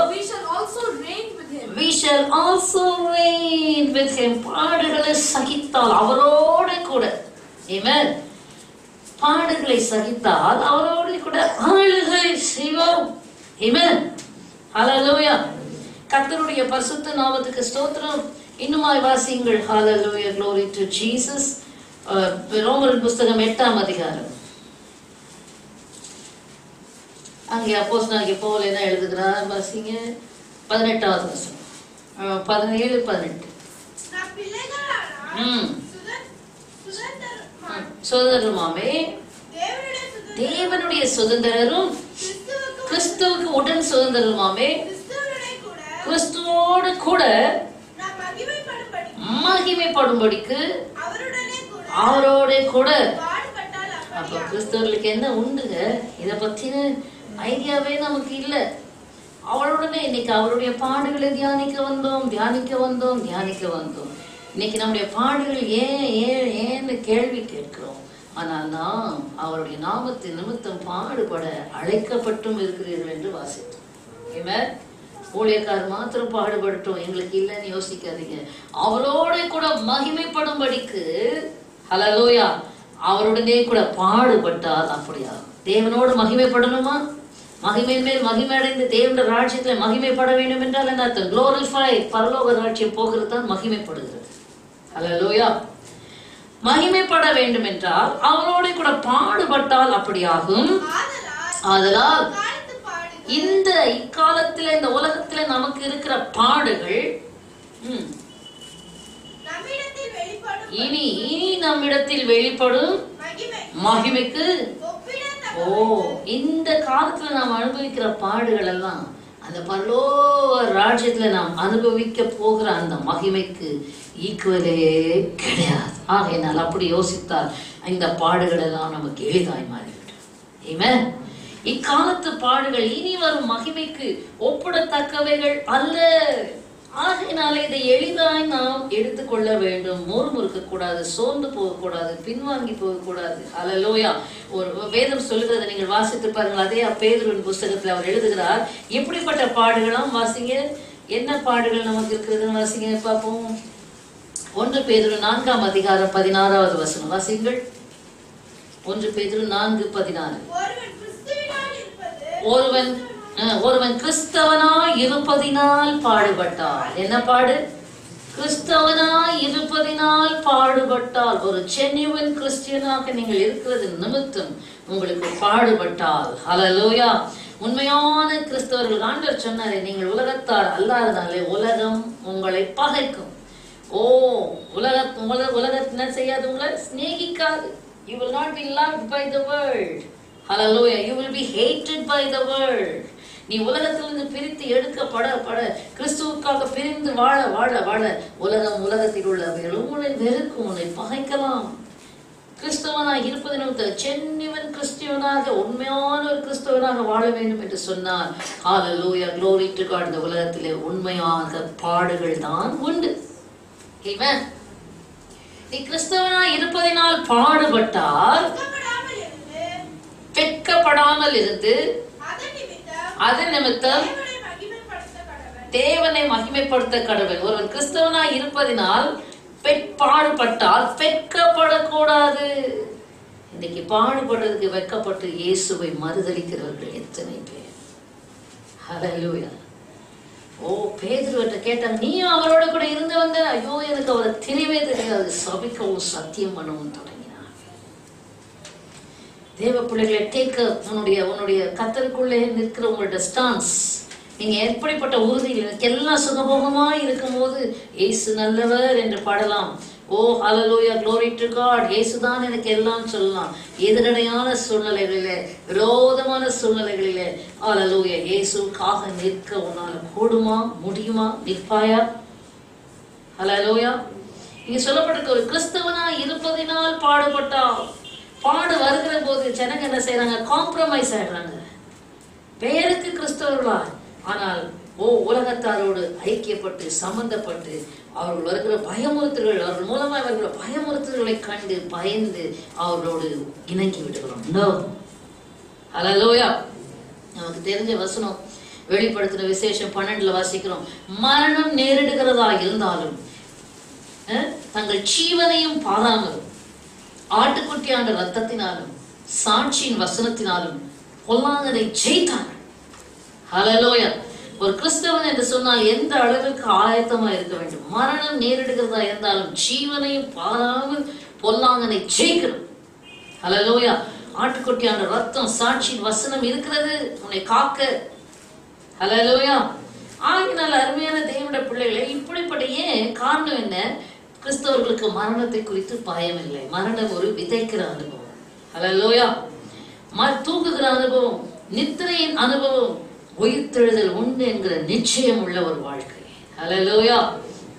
we shall also reign with him. பாடுகளை சகித்தால் அவரோட கூட. Amen. பாடுகளை சகித்தால் அவரோடு கூட ஆளுகை செய்வோம். Amen. Hallelujah. கர்த்தருடைய பரிசுத்த நாமத்துக்கு ஸ்தோத்திரம். இன்னுமாய் வாசியுங்கள். Hallelujah, glory to Jesus. ரோமர் புஸ்தகம் 8ஆம் அதிகாரம். அங்கே அப்போஸ்தலனாகிய பவுல் என்ன எழுதுகிறார் வாசிங்க. 18வது வசனம். 17, 18. சுதந்திரமாமே தேவனுடைய சுதந்திரரும் கிறிஸ்துவுக்கு உடன் சுதந்திரமாமே கிறிஸ்துவோடு கூட மகிமைப்படும்படிக்கு அவரோட கூட. அப்ப கிறிஸ்தவர்களுக்கு என்ன உண்டுங்க? இத பத்தின ஐடியாவே நமக்கு இல்ல. அவளுடனே இன்னைக்கு அவருடைய பாடுகளை தியானிக்க வந்தோம். இன்னைக்கு நம்முடைய பாடுகள் ஏன்னு கேள்வி கேட்கிறோம். ஆனால் நாம் அவருடைய நாமத்தின் நிமித்தம் பாடுபட அழைக்கப்பட்டும் இருக்கிறீர்கள் என்று வாசித்தோம். ஆமென். ஊழியக்காரர் மாத்திரம் பாடுபடட்டும், எங்களுக்கு இல்லைன்னு யோசிக்காதீங்க. அவரோட கூட மகிமைப்படும்படிக்கு ஹல்லேலூயா அவருடனே கூட பாடுபட்டால் அப்படியா? தேவனோடு மகிமைப்படணுமா? மகிமையின் மேல் மகிமை அடைந்து தேவனுடைய ராஜ்யத்துல மகிமைப்பட வேண்டும் என்றால் என்ன அர்த்தம்? குளோரிஃபை, பரலோக ராஜ்யம் போகிறது தான் மகிமைப்படுகிறது. ஹல்லேலூயா. மகிமைப்பட வேண்டும் என்றால் அவரோட கூட பாடுபட்டால் அப்படியாகும். ஆதலால் இந்த இக்காலத்துல இந்த உலகத்துல நமக்கு இருக்கிற பாடுகள் இனி நம்மிடத்தில் வெளிப்படும் மகிமைக்கு இந்த காலத்துல நாம் அனுபவிக்கிற பாடுகள் எல்லாம் அந்த பரலோக ராஜ்யத்துல நாம் அனுபவிக்க போகிற அந்த மகிமைக்கு ஈக்குவலே கிடையாது. ஆகையினால் அப்படி யோசித்தால் இந்த பாடுகள் எல்லாம் நமக்கு எளிதாய் மாறிவிடும். ஆமென். இக்காலத்து பாடுகள் இனி வரும் மகிமைக்கு ஒப்பிடத்தக்கவைகள் அல்ல. ஆகையினால இதை எளிதாய் நாம் எடுத்துக்கொள்ள வேண்டும். முறுமுறுக்க கூடாது, சோர்ந்து போகக்கூடாது, பின்வாங்கி போகக்கூடாது. அல்லேலூயா. ஒரு வேதம் சொல்லுகிறதை நீங்கள் வாசித்து பாருங்கள். அதே பேதுருவின் புஸ்தகத்தில் அவர் எழுதுகிறார். எப்படிப்பட்ட பாடுகளாம் வாசிங்க. என்ன பாடுகள் நமக்கு இருக்கிறதுன்னு வாசிங்க பார்ப்போம். 1 பேதுரு 4ஆம் அதிகாரம் 16வது வசனம் வாசிங்கள். 1 பேதுரு 4:16. ஒருவன் கிறிஸ்தவனாய் இருப்பதினால் பாடுபட்டால். என்ன பாடு? கிறிஸ்தவனாய் இருப்பதினால் பாடுபட்டால். ஒரு ஜென்யூவன் கிறிஸ்டியனாக நீங்கள் இருக்கிறது நிமித்தம் உங்களுக்கு பாடுபட்டால். ஹல்லேலூயா. உண்மையான கிறிஸ்தவர்கள் ஆண்டவர் சொன்னாரே, நீங்கள் உலகத்தார் அல்லாதனாலே உலகம் உங்களை பகைக்கும். உலகத்தின என்ன செய்யாது? உங்களை சிநேகிக்காது. You will not be loved by the world. Hallelujah. You will be hated by the world. நீ உலகத்திலிருந்து பிரித்து எடுக்கப்பட கிறிஸ்துவுக்காக பிரிந்து வாழ உலகத்தில் உள்ளவர்கள் உன்னை வெறுக்கும், உன்னை பகைக்கலாம். கிறிஸ்தவனாக இருப்பதை நிமித்தம் ஜென்யூவன் கிறிஸ்டியனாக, உண்மையான ஒரு கிறிஸ்தவனாக வாழ வேண்டும் என்று சொன்னார். ஹல்லேலூயா. glory to God. இந்த உலகத்திலே உண்மையாக பாடுகள் தான் உண்டு. ஆமென். நீ கிறிஸ்தவனாக இருப்பதினால் பாடுபட்டால் வெட்கப்படாமல் இருந்து அதன் நிமித்தம் தேவனை மகிமைப்படுத்த கடவுள். ஒருவன் கிறிஸ்தவனாய் இருப்பதினால் பாடுபட்டால் வெட்கப்படக்கூடாது. இன்னைக்கு பாடுபடுறதுக்கு வெட்கப்பட்டு இயேசுவை மறுதலிக்கிறவர்கள் எத்தனை பேர்? ஹல்லேலூயா. பேதுருவிட்ட கேட்டாங்க, நீயும் அவரோட கூட இருந்து வந்த? ஐயோ, எனக்கு அவரை தெரியவே தெரியாது. சபிக்கவும் சத்தியம் பண்ணவும் தொடங்கினார். தேவ பிள்ளைகளை டேக் உன்னுடைய கத்தருக்குள்ளே நிற்கிற உங்களோட ஸ்டான்ஸ். நீங்க எப்படிப்பட்ட உறுதியில் எனக்கு எல்லாம் சுகபோகமா இருக்கும் போது இயேசு நல்லவர் என்று பாடலாம். ஹல்லேலூயா. glory to God. இயேசுதான் எனக்கு எல்லாம் சொல்லலாம். எதிரடையான சூழ்நிலைகளிலே, விரோதமான சூழ்நிலைகளிலே ஹல்லேலூயா இயேசுக்காக நிற்க உன்னால கூடுமா? முடியுமா? நிற்பாயா? ஹல்லேலூயா. இங்க சொல்லப்பட்டிருக்க ஒரு கிறிஸ்தவனா இருப்பதினால் பாடுபட்டால். பாடு வருகிற போது ஜனங்க என்ன செய்யறாங்க? காம்ப்ரமைஸ் ஆயிடுறாங்க. பேருக்கு கிறிஸ்தவர்களா, ஆனால் உலகத்தாரோடு ஐக்கியப்பட்டு சம்பந்தப்பட்டு அவர்கள் வருகிற பயமுறுத்தல்கள், அவர்கள் மூலமா வருகிற பயமுறுத்தல்களை கண்டு பயந்து அவர்களோடு இணங்கி விடுகிறோம். ஹல்லேலூயா. நமக்கு தெரிஞ்ச வசனம் வெளிப்படுத்தின விசேஷம் 12 வாசிக்கிறோம். மரணம் நேரிடுகிறதா இருந்தாலும் தங்கள் ஜீவனையும் பாராமலும் ஆட்டுக்குட்டியாண்ட ரத்தத்தினாலும் சாட்சியின் வசனத்தினாலும் பொல்லாங்கனை ஜெயித்தார்கள். ஹல்லேலூயா. ஒரு கிறிஸ்தவன் என்று சொன்னால் எந்த அளவுக்கு ஆயத்தமா இருக்க வேண்டும்? மரணம் நேரிடுகிறதா இருந்தாலும் ஜீவனையும் பாராமல் பொல்லாங்கனை ஜெயிக்கணும். ஹல்லேலூயா. ஆட்டுக்குட்டியாண்ட ரத்தம், சாட்சியின் வசனம் இருக்கிறது உன்னை காக்க. ஹல்லேலூயா. ஆகினால் அருமையான தேவனுடைய பிள்ளைகளை, இப்படிப்பட்ட ஏன் காரணம் என்ன? கிறிஸ்தவர்களுக்கு மரணத்தை குறித்து பயம் இல்லை. மரணம் ஒரு விதைக்கிற அனுபவம். ஹல்லேலூயா. தூக்குகிற அனுபவம், நித்திரையின் அனுபவம், உயிர்த்தெழுதல் உண்டு என்கிற நிச்சயம் உள்ள ஒரு வாழ்க்கை. ஹல்லேலூயா.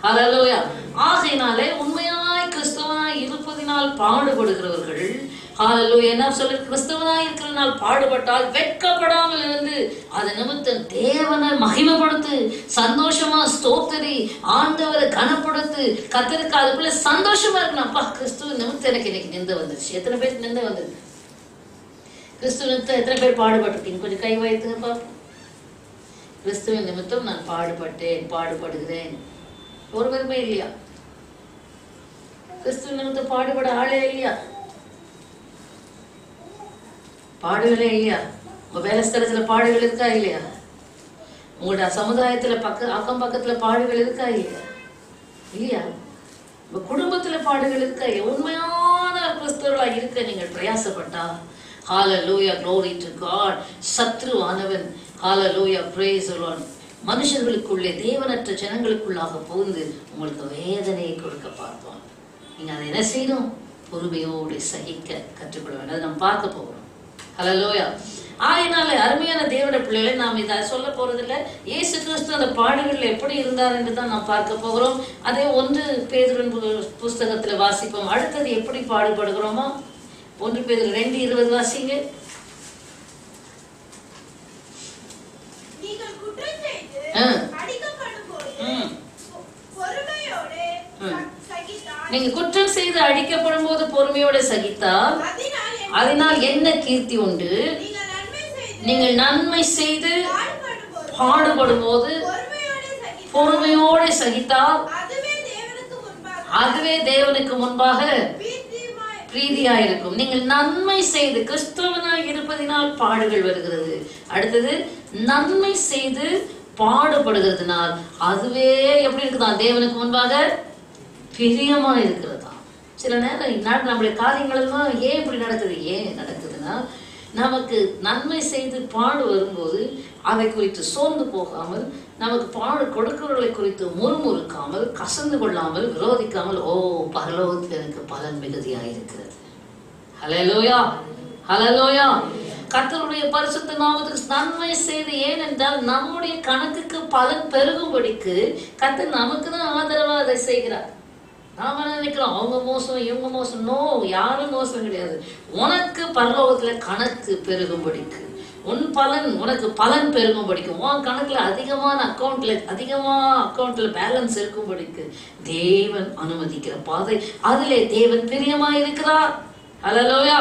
ஹல்லேலூயா. ஆகையினாலே உண்மையாய் கிறிஸ்தவனாய் இருப்பதினால் பாடுபடுகிறவர்கள் ஹல்லேலூயா என்ன சொல்ல? கிறிஸ்தவனாய் இருக்கிறனால் பாடுபட்டால் வெட்கப்படாமல் இருந்து அதன் நிமித்தம் தேவனை மகிமைப்படுத்து, சந்தோஷமா ஸ்தோத்திரி, ஆண்டவரை கனப்படுத்து. கர்த்தருக்கு அதுக்குள்ள சந்தோஷமா இருக்கணும். அப்பா, கிறிஸ்துவ நிமித்தம் எனக்கு இன்னைக்கு நிந்த வந்துருச்சு. எத்தனை பேருக்கு நிந்த வந்தது? கிறிஸ்துவ நிமித்தம் எத்தனை பேர் பாடுபட்டிருக்கீங்க? கொஞ்சம் கை வைத்துங்கப்பா. கிறிஸ்துவின் நிமித்தம் நான் பாடுபடுகிறேன். ஒருவருமே இல்லையா? கிறிஸ்துவ நிமித்தம் பாடுபட ஆளே இல்லையா? பாடுகளே இல்லையா? உங்க வேலை ஸ்தலத்துல பாடுகள் இருக்கா இல்லையா? உங்களோட சமுதாயத்துல அக்கம் பக்கத்துல பாடுகள் இருக்கா இல்லையா? இல்லையா? உங்க குடும்பத்துல பாடுகள் இருக்கா? உண்மையான கிறிஸ்தவர்களா இருக்க நீங்கள் பிரயாசப்பட்டா ஹல்லேலூயா, glory to God. சத்ருவானவன் hallelujah, praise the Lord, மனுஷர்களுக்குள்ளே தேவனற்ற ஜனங்களுக்குள்ளாக புகுந்து உங்களுக்கு வேதனையை கொடுக்க பார்ப்பான். நீங்க அதை என்ன செய்யணும்? பொறுமையோடு சகிக்க கற்றுக்கொள்ள வேண்டும். அதை நம்ம பார்க்க போகிறோம். ஹல்லேலூயா. ஆகையினால அருமையான தேவனுடைய பிள்ளைகளை நாம் இதை சொல்ல போறதில்லை. இயேசு கிறிஸ்து அந்த பாடுகளில் எப்படி இருந்தார் என்று தான் நாம் பார்க்க போகிறோம். அதே 1 பேதுருவின் புஸ்தகத்துல வாசிப்போம். அடுத்தது எப்படி பாடுபடுகிறோமோ 1 பேதுரு 2:20 வாசிங்க. நீங்க குற்றம் செய்து அடிக்கப்படும் போது பொறுமையோடு சகித்தால் அதனால் என்ன கீர்த்தி உண்டு? நீங்கள் நன்மை செய்து பாடுபடும் போது பொறுமையோடு சகித்தால் அதுவே தேவனுக்கு முன்பாக பிரீதியாயிருக்கும். நீங்கள் நன்மை செய்து, கிறிஸ்தவனாய் இருப்பதினால் பாடுகள் வருகிறது. அடுத்தது நன்மை செய்து பாடுபடுகிறதுனால் அதுவே எப்படி இருக்குதான்? தேவனுக்கு முன்பாக பிரியமா இருக்கிறதா. சில நேரம் நம்முடைய காரியங்கள் எல்லாம் ஏன் இப்படி நடக்குது? ஏன் நடக்குதுன்னா, நமக்கு நன்மை செய்து பாடு வரும்போது அதை குறித்து சோர்ந்து போகாமல், நமக்கு பாடு கொடுக்கிறவர்களை குறித்து முறுமுறுக்காமல், கசந்து கொள்ளாமல், விரோதிக்காமல், ஓ பரலோகத்தில் எனக்கு பலன் மிகுதியாயிருக்கிறது. ஹல்லேலூயா, ஹல்லேலூயா. கர்த்தருடைய பரிசுத்த நாமத்துக்கு நன்மை செய்து, ஏனென்றால் நம்முடைய கணக்குக்கு பலன் பெருகும்படிக்கு கர்த்தர் நமக்கு தான் ஆதரவா அதை செய்கிறார். நாம நினைக்கிறோம் அவங்க மோசம் இவங்க மோசம். நோ, யாரும் மோசம் கிடையாது. உனக்கு பரலோகத்துல கணக்கு பெருகும்படிக்கு, உன் பலன் உனக்கு பலன் பெருகும்படிக்கும், உன் கணக்குல அதிகமான அக்கௌண்ட்ல பேலன்ஸ் இருக்கும்படிக்கு தேவன் அனுமதிக்கிற பாதை. அதிலே தேவன் பிரியமா இருக்கிறார். ஹல்லேலூயா.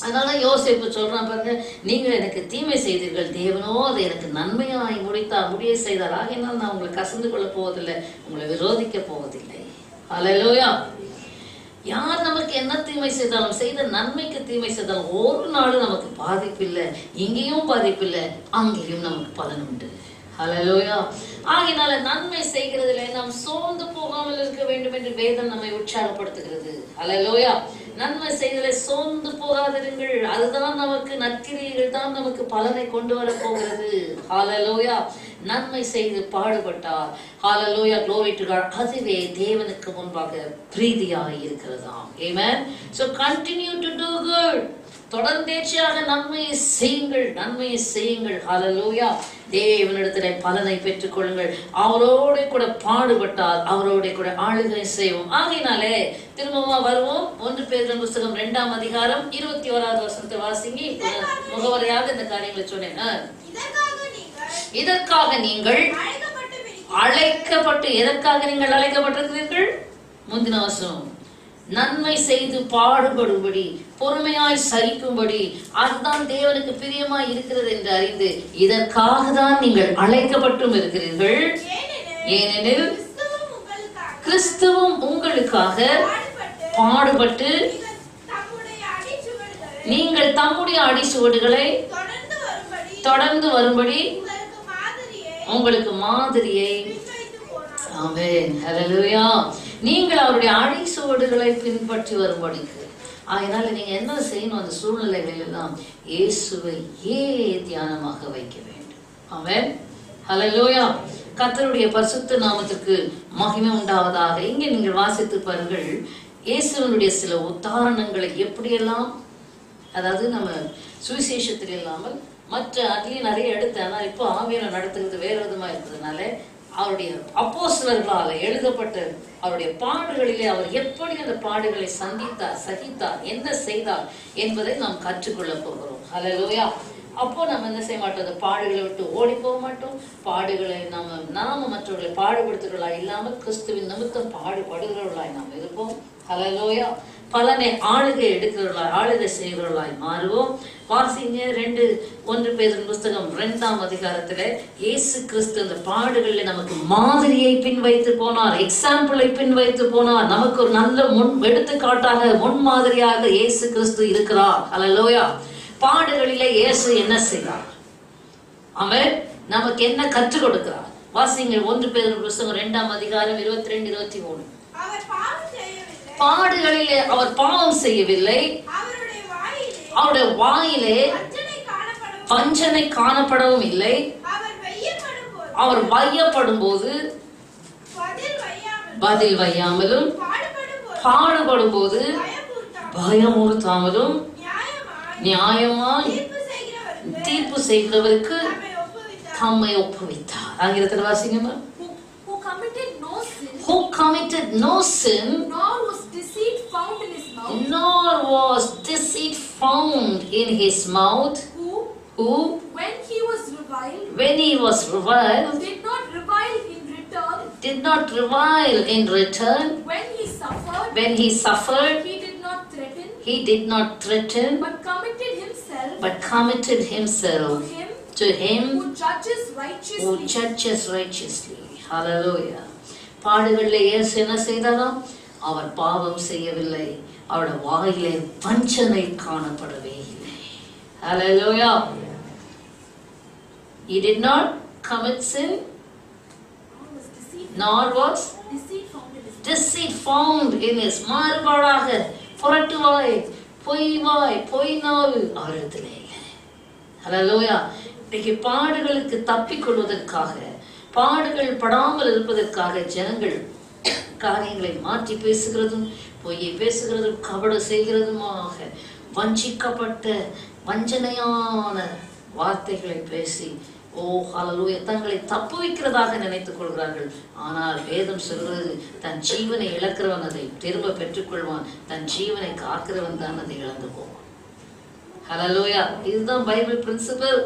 அதனால யோசேப்பு சொல்றான் பாருங்க, நீங்க எனக்கு தீமை செய்தீர்கள், தேவனோ அதை எனக்கு நன்மையாய் முடிய செய்தார். ஆகையினால் நான் உங்களை கசந்து கொள்ள போவதில்லை, உங்களை விரோதிக்க போவதில்லை. ஹல்லேலூயா. யார் நமக்கு என்ன தீமை செய்தாலும், செய்த நன்மைக்கு தீமை செய்தாலும் ஒரு நாள் நமக்கு பாதிப்பில்லை. இங்கேயும் பாதிப்பில்லை, அங்கேயும் நமக்கு பலன் உண்டு. ஹல்லேலூயா. ஆகையினால நன்மை செய்கிறதுல நாம் சோர்ந்து போகாமல் இருக்க வேண்டும் என்று வேதம் நம்மை உற்சாகப்படுத்துகிறது. ஹல்லேலூயா. நன்மை செய்தலை சோர்ந்து போகாதிருங்கள், அதுதான் நமக்கு நற்கிரியைகள் தான் நமக்கு பலனை கொண்டு வர போகிறது. ஹல்லேலூயா. நன்மை செய்து பாடுபட்டார். ஹல்லேலூயா, glory to God. அதுவே தேவனுக்கு முன்பாக பிரீதியாய் இருக்கிறதாம். ஆமென். So continue to do good. தொடர்ந்தேர்ச்சியாக நன்மையை செய்யுங்கள். ஹல்லேலூயா. தேவனிடத்திலே பலனை பெற்றுக் கொள்ளுங்கள். அவரோட கூட பாடுபட்டால் அவரோட கூட ஆளுகை செய்வோம். ஆகையினாலே திரும்பமா வருவோம். 1 பேதுரு புஸ்தகம் 2ஆம் அதிகாரம் 21வது வசனத்தை வாசிங்க. முகவரையாக இந்த காரியங்களை சொன்னேன். இதற்காக நீங்கள் அழைக்கப்பட்டு, எதற்காக நீங்கள் அழைக்கப்பட்டிருக்கிறீர்கள்? முந்தின வசனம், நன்மை செய்து பாடுபடும்படி, பொறுமையாய் சகிக்கும்படி, அதுதான் தேவனுக்கு பிரியமாய் இருக்கிறது என்று அறிந்து இதற்காக தான் நீங்கள் அழைக்கப்பட்டும் இருக்கிறீர்கள். ஏனெனில் கிறிஸ்துவும் உங்களுக்காக பாடுபட்டு நீங்கள் தம்முடைய அடிச்சுவடுகளை தொடர்ந்து வரும்படி உங்களுக்கு மாதிரியை, ஆமென், ஹல்லேலூயா, நீங்கள் அவருடைய அடிச்சுவடுகளை பின்பற்றி வரும்படிக்கு. அதனால நீங்க என்ன செய்யணும்? அந்த சூழ்நிலைகள் எல்லாம் இயேசுவை தியானமாக வைக்க வேண்டும். ஆமென், ஹல்லேலூயா. கர்த்தருடைய பரிசுத்த நாமத்துக்கு மகிமை உண்டாவதாக. இங்கே நீங்கள் வாசித்து பாருங்கள், இயேசுவனுடைய சில உதாரணங்களை எப்படியெல்லாம், அதாவது நம்ம சுவிசேஷத்தில் இல்லாமல் மற்ற அதுலேயும் நிறைய எடுத்து, ஆனால் இப்போ ஆவியானவர் நடத்துகிறது வேறு விதமாக இருக்கிறதுனால அவருடைய அப்போஸ்தலர்களால் எழுதப்பட்ட அவருடைய பாடுகளிலே அவர் எப்படி அந்த பாடுகளை சகித்தார், என்ன செய்தார் என்பதை நாம் கற்றுக்கொள்ள போகிறோம். ஹல்லேலூயா. அப்போ நம்ம என்ன செய்ய மாட்டோம்? அந்த பாடுகளை விட்டு ஓடி போக மாட்டோம். பாடுகளை நாம மற்றவர்களை பாடுபடுத்துகிறவர்களாய் இல்லாமல் கிறிஸ்துவின் நிமித்தம் பாடுபடுகிறவர்களாய் நாம் இருப்போம். ஹல்லேலூயா. பலனை ஆளுகை செய்கிறவர்களாய் மாறுவோம். வாசிங்க 1 பேதுரு புஸ்தகம் 2ஆம் அதிகாரத்துல இயேசு கிறிஸ்து அந்த பாடுகளில் நமக்கு மாதிரியை பின் வைத்து போனார், எக்ஸாம்பிளை பின் வைத்து போனார். நமக்கு ஒரு நல்ல எடுத்துக்காட்டாக முன்மாதிரியாக இயேசு கிறிஸ்து இருக்கிறார். ஹல்லேலூயா. பாடுகளிலே இயேசு என்ன செய்தார்? அவன் நமக்கு என்ன கற்றுக் கொடுக்கிறார்? வாசிங்க 1 பேதுரு புஸ்தகம் 2ஆம் அதிகாரம் 22, 23. பாடுகளிலே அவர் பாவம் செய்யவில்லை, அவருடைய வாயிலே வஞ்சனை காணப்படவும் இல்லை. அவர் வையப்படும் போது பதில் வையாமலும் பாடுபடும் போது பயமுறுத்தாமலும் நியாயமாய் தீர்ப்பு செய்கிறவருக்கு தம்மை ஒப்புவித்தார். ஆங்கிலத்தில் வாசிங்கம்மா. Who committed no sin, nor was deceit found in his mouth, nor was deceit found in his mouth, who when he was reviled, did not revile in return, when he suffered, he did not threaten, but committed himself to him who judges righteously. Hallelujah. பாடுகளிலே இயேசு என்ன செய்தாராம்? அவர் பாவம் செய்யவில்லை, அவருடைய வாயிலே வஞ்சனை காணப்படவே இல்லை. Hallelujah. He did not commit sin, nor was deceit found in his. மாறுபாடாக புரட்டுவாய், பொய்வாய், பொய்நாவு அவரிடத்திலே இல்லை. Hallelujah. இன்னைக்கு பாடுகளுக்கு தப்பிக்கொள்வதற்காக, பாடுகள் படாமல் இருப்பதற்காக ஜனங்கள் காரியங்களை மாற்றி பேசுகிறதும், பொய்யை பேசுகிறதும், கபட செய்கிறதுமாக வஞ்சிக்கப்பட்ட வஞ்சனையான வார்த்தைகளை பேசி ஹல்லேலூயா தங்களை தப்பு வைக்கிறதாக நினைத்துக் கொள்கிறார்கள். ஆனால் வேதம் சொல்கிறது, தன் ஜீவனை இழக்கிறவன் அதை திரும்ப பெற்றுக்கொள்வான், தன் ஜீவனை காக்கிறவன் தான் அதை இழந்து போவான். ஹல்லேலூயா. இதுதான் பைபிள் பிரின்சிபல்.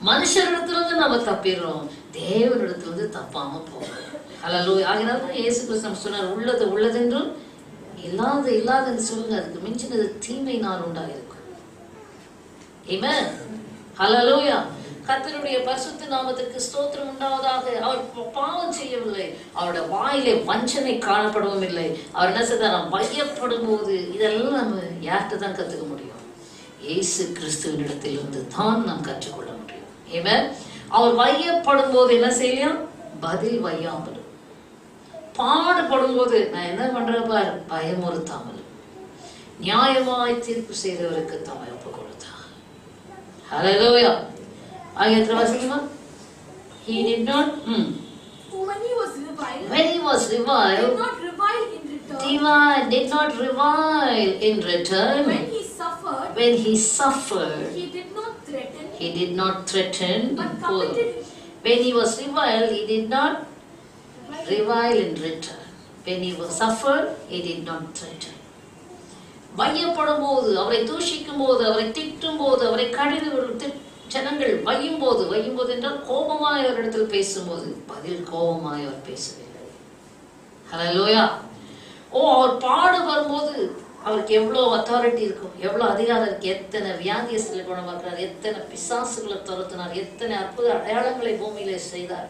மனுஷரிடத்திலிருந்து நம்ம தப்பிடுறோம், தேவனிடத்திலிருந்து தப்பாம போறோம். ஹல்லேலூயா. ஆகினால்தான் இயேசு கிறிஸ்து சொன்னார், உள்ளது உள்ளதென்றும் இல்லாத இல்லாதன்னு சொல்லுங்க, அதுக்கு மிஞ்சினது தீமை நான் உண்டாயிருக்கும். ஆமென். ஹல்லேலூயா. கர்த்தருடைய பரிசுத்த நாமத்திற்கு ஸ்தோத்திரம் உண்டாவதாக. அவர் பாவம் செய்யவில்லை, அவருடைய வாயிலே வஞ்சனை காணப்படவும் இல்லை. அவர் என்ன செய்தார்? பயப்படும் போது இதெல்லாம் நம்ம யார்கிட்ட தான் கத்துக்க முடியும்? இயேசு கிறிஸ்துவின் இடத்திலிருந்து தான் நாம் கற்றுக்கொள்ள முடியும். ஆமென். அவர் வையப்படும் போது என்ன செய்யலாம்? பதில் வையாமலும். பாடுபடும் போது நான் என்ன பண்றேன் பாரு, பயமுறுத்தாமலும் நியாயமாய் தீர்ப்பு செய்தவருக்கு தம்மை ஒப்பு கொடுத்தார். ஹல்லேலூயா. ஆகியத்துல வாசிக்குமா? He did not when he was reviled, did not revile in return. When he suffered, he did not threaten, but committed. When he was reviled, he did not revile in return. When he was suffered, he did not threaten. வையப்படும் போது, அவரை தூஷிக்கும் போது, அவரை திட்டும் போது, அவரை கடிந்து ஜனங்கள் வையும் போது என்றால் கோபமாய் அவரிடத்தில் பேசும்போது பதில் கோபமாய் அவர் பேசவில்லை. ஹல்லேலூயா. அவர் பாடு வரும்போது அவருக்கு எவ்வளவு அத்தாரிட்டி இருக்கும், எவ்வளவு அதிகாரம் இருக்கு, எத்தனை வியாதியஸ்களை குணமாக்குறார், எத்தனை பிசாசுகளை துரத்தினார், எத்தனை அற்புத அடையாளங்களை பூமியில செய்தார்.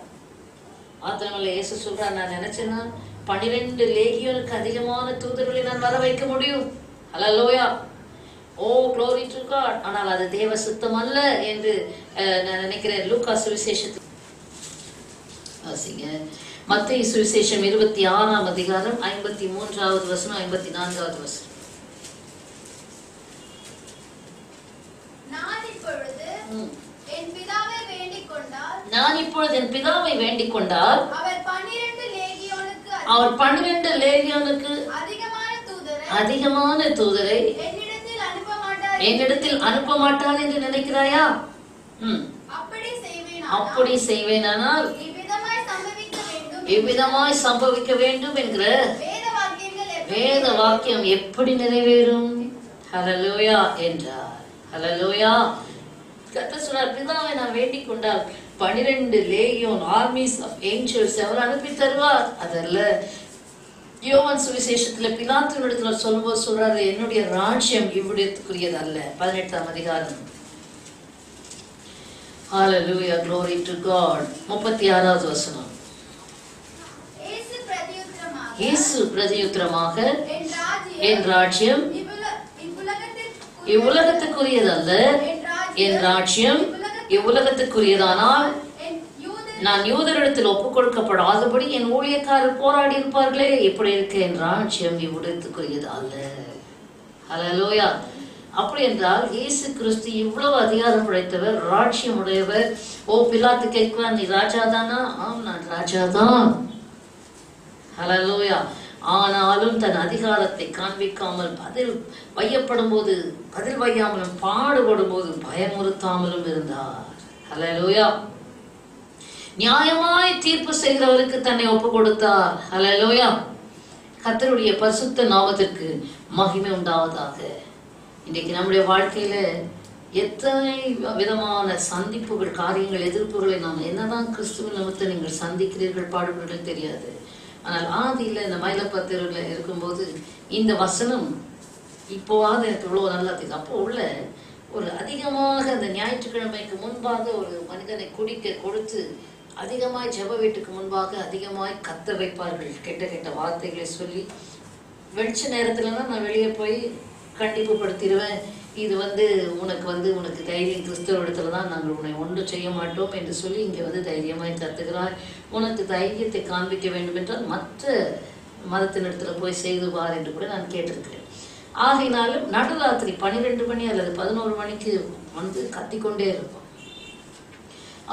மாத்திரமல்ல, இயேசு சொல்றார், நான் நினைச்சேன்னா 12 லேகியோனுக்கு அதிகமான தூதர்களை நான் வர வைக்க முடியும். ஹல்லேலூயா. glory to God. ஆனால் அது தேவ சித்தம் அல்ல என்று நான் நினைக்கிறேன். லூக்கா சுவிசேஷத்தில் வாசிங்க. மத்தேயு சுவிசேஷம் 26ஆம் அதிகாரம் 53வது வசனம் 54வது வசனம். நான் இப்பொழுது என் பிதாவை வேண்டிக் கொண்டால் அவர் 12 லேகியோனுக்கு அதிகமான தூதரை என்னிடத்தில் அனுப்ப மாட்டார் என்று நினைக்கிறாயா? அப்படி செய்வேனானால் இவ்விதமாய் சம்பவிக்க வேண்டும் என்கிற வேத வாக்கியம் எப்படி நிறைவேறும்? ஹல்லேலூயா என்றார். ஹல்லேலூயா. கர்த்தர் சொன்னார், பிதாவை நான் வேண்டிக் கொண்டால் 12 லேகியோன் ஆர்மிஸ் ஆஃப் ஏஞ்சல்ஸ் அவர் அனுப்பி தருவார். அதல்ல, யோவான் சுவிசேஷத்துல பிலாத்துவிடத்துல சொல்லும்போது சொல்றாரு, என்னுடைய ராஜ்யம் இவ்விடத்துக்குரியது அல்ல. 18ஆம் அதிகாரம். ஹல்லேலூயா. glory to God. 36வது வசனம். இயேசு பிரதியுத்தரமாக, என் ராஜ்யம் இவ்வுலகத்துக்குரியது அல்ல. என் ராஜ்யம் இவ்வுலகத்துக்குரியதானால் நான் யூதரிடத்தில் ஒப்புக் கொடுக்கப்படாதபடி என் ஊழியக்காரர் போராடி இருப்பார்களே. இப்படி இருக்க என் ராஜ்யம் இவ்வுலகத்துக்குரியது அல்ல. ஹல்லேலூயா. அப்படி என்றால் இயேசு கிறிஸ்து இவ்வளவு அதிகாரம் படைத்தவர், ராஜ்யம் உடையவர். பிலாத்து கேட்கிறான், நீ ராஜாதானா? ஆம், நான் ராஜாதான். ஹல்லேலூயா. ஆனாலும் தன் அதிகாரத்தை காண்பிக்காமல் பதில் வையாமலும் பாடுபடும் போது பயமுறுத்தாமலும் இருந்தார். ஹல்லேலூயா. நியாயமாய் தீர்ப்பு செய்கிறவருக்கு தன்னை ஒப்பு கொடுத்தார். ஹல்லேலூயா. கர்த்தருடைய பரிசுத்த நாமத்திற்கு மகிமை உண்டாவதாக. இன்றைக்கு நம்முடைய வாழ்க்கையில எத்தனை விதமான சந்திப்புகள், காரியங்கள், எதிர்ப்புகளை நாம் என்னதான் கிறிஸ்துவ நிமித்தம் நீங்கள் சந்திக்கிறீர்கள், பாடுபீர்கள் தெரியாது. ஆனால் ஆதியில் இந்த மயிலப்பத்திரில் இருக்கும்போது இந்த வசனம் இப்போவாது எனக்கு இவ்வளோ நல்லா தெரியும். அப்போ உள்ள ஒரு அதிகமாக அந்த ஞாயிற்றுக்கிழமைக்கு முன்பாக ஒரு மனிதனை குடிக்க கொடுத்து அதிகமாய் ஜெப வீட்டுக்கு முன்பாக அதிகமாய் கத்த வைப்பார்கள். கெட்ட கெட்ட வார்த்தைகளை சொல்லி வெளிச்ச நேரத்துலலாம் நான் வெளியே போய் கண்டிப்பு படுத்திடுவேன். இது உனக்கு தைரியம், கிறிஸ்தவ இடத்துல தான் நாங்கள் உன்னை ஒன்றும் செய்ய மாட்டோம் என்று சொல்லி இங்கே தைரியமாய் கத்துகிறார். உனக்கு தைரியத்தை காண்பிக்க வேண்டும் என்றால் மற்ற மதத்தினிடத்துல போய் செய்து பார் என்று கூட நான் கேட்டிருக்கிறேன். ஆகையினாலும் நடுராத்திரி 12 மணி அல்லது 11 மணிக்கு கத்திக்கொண்டே இருப்போம்.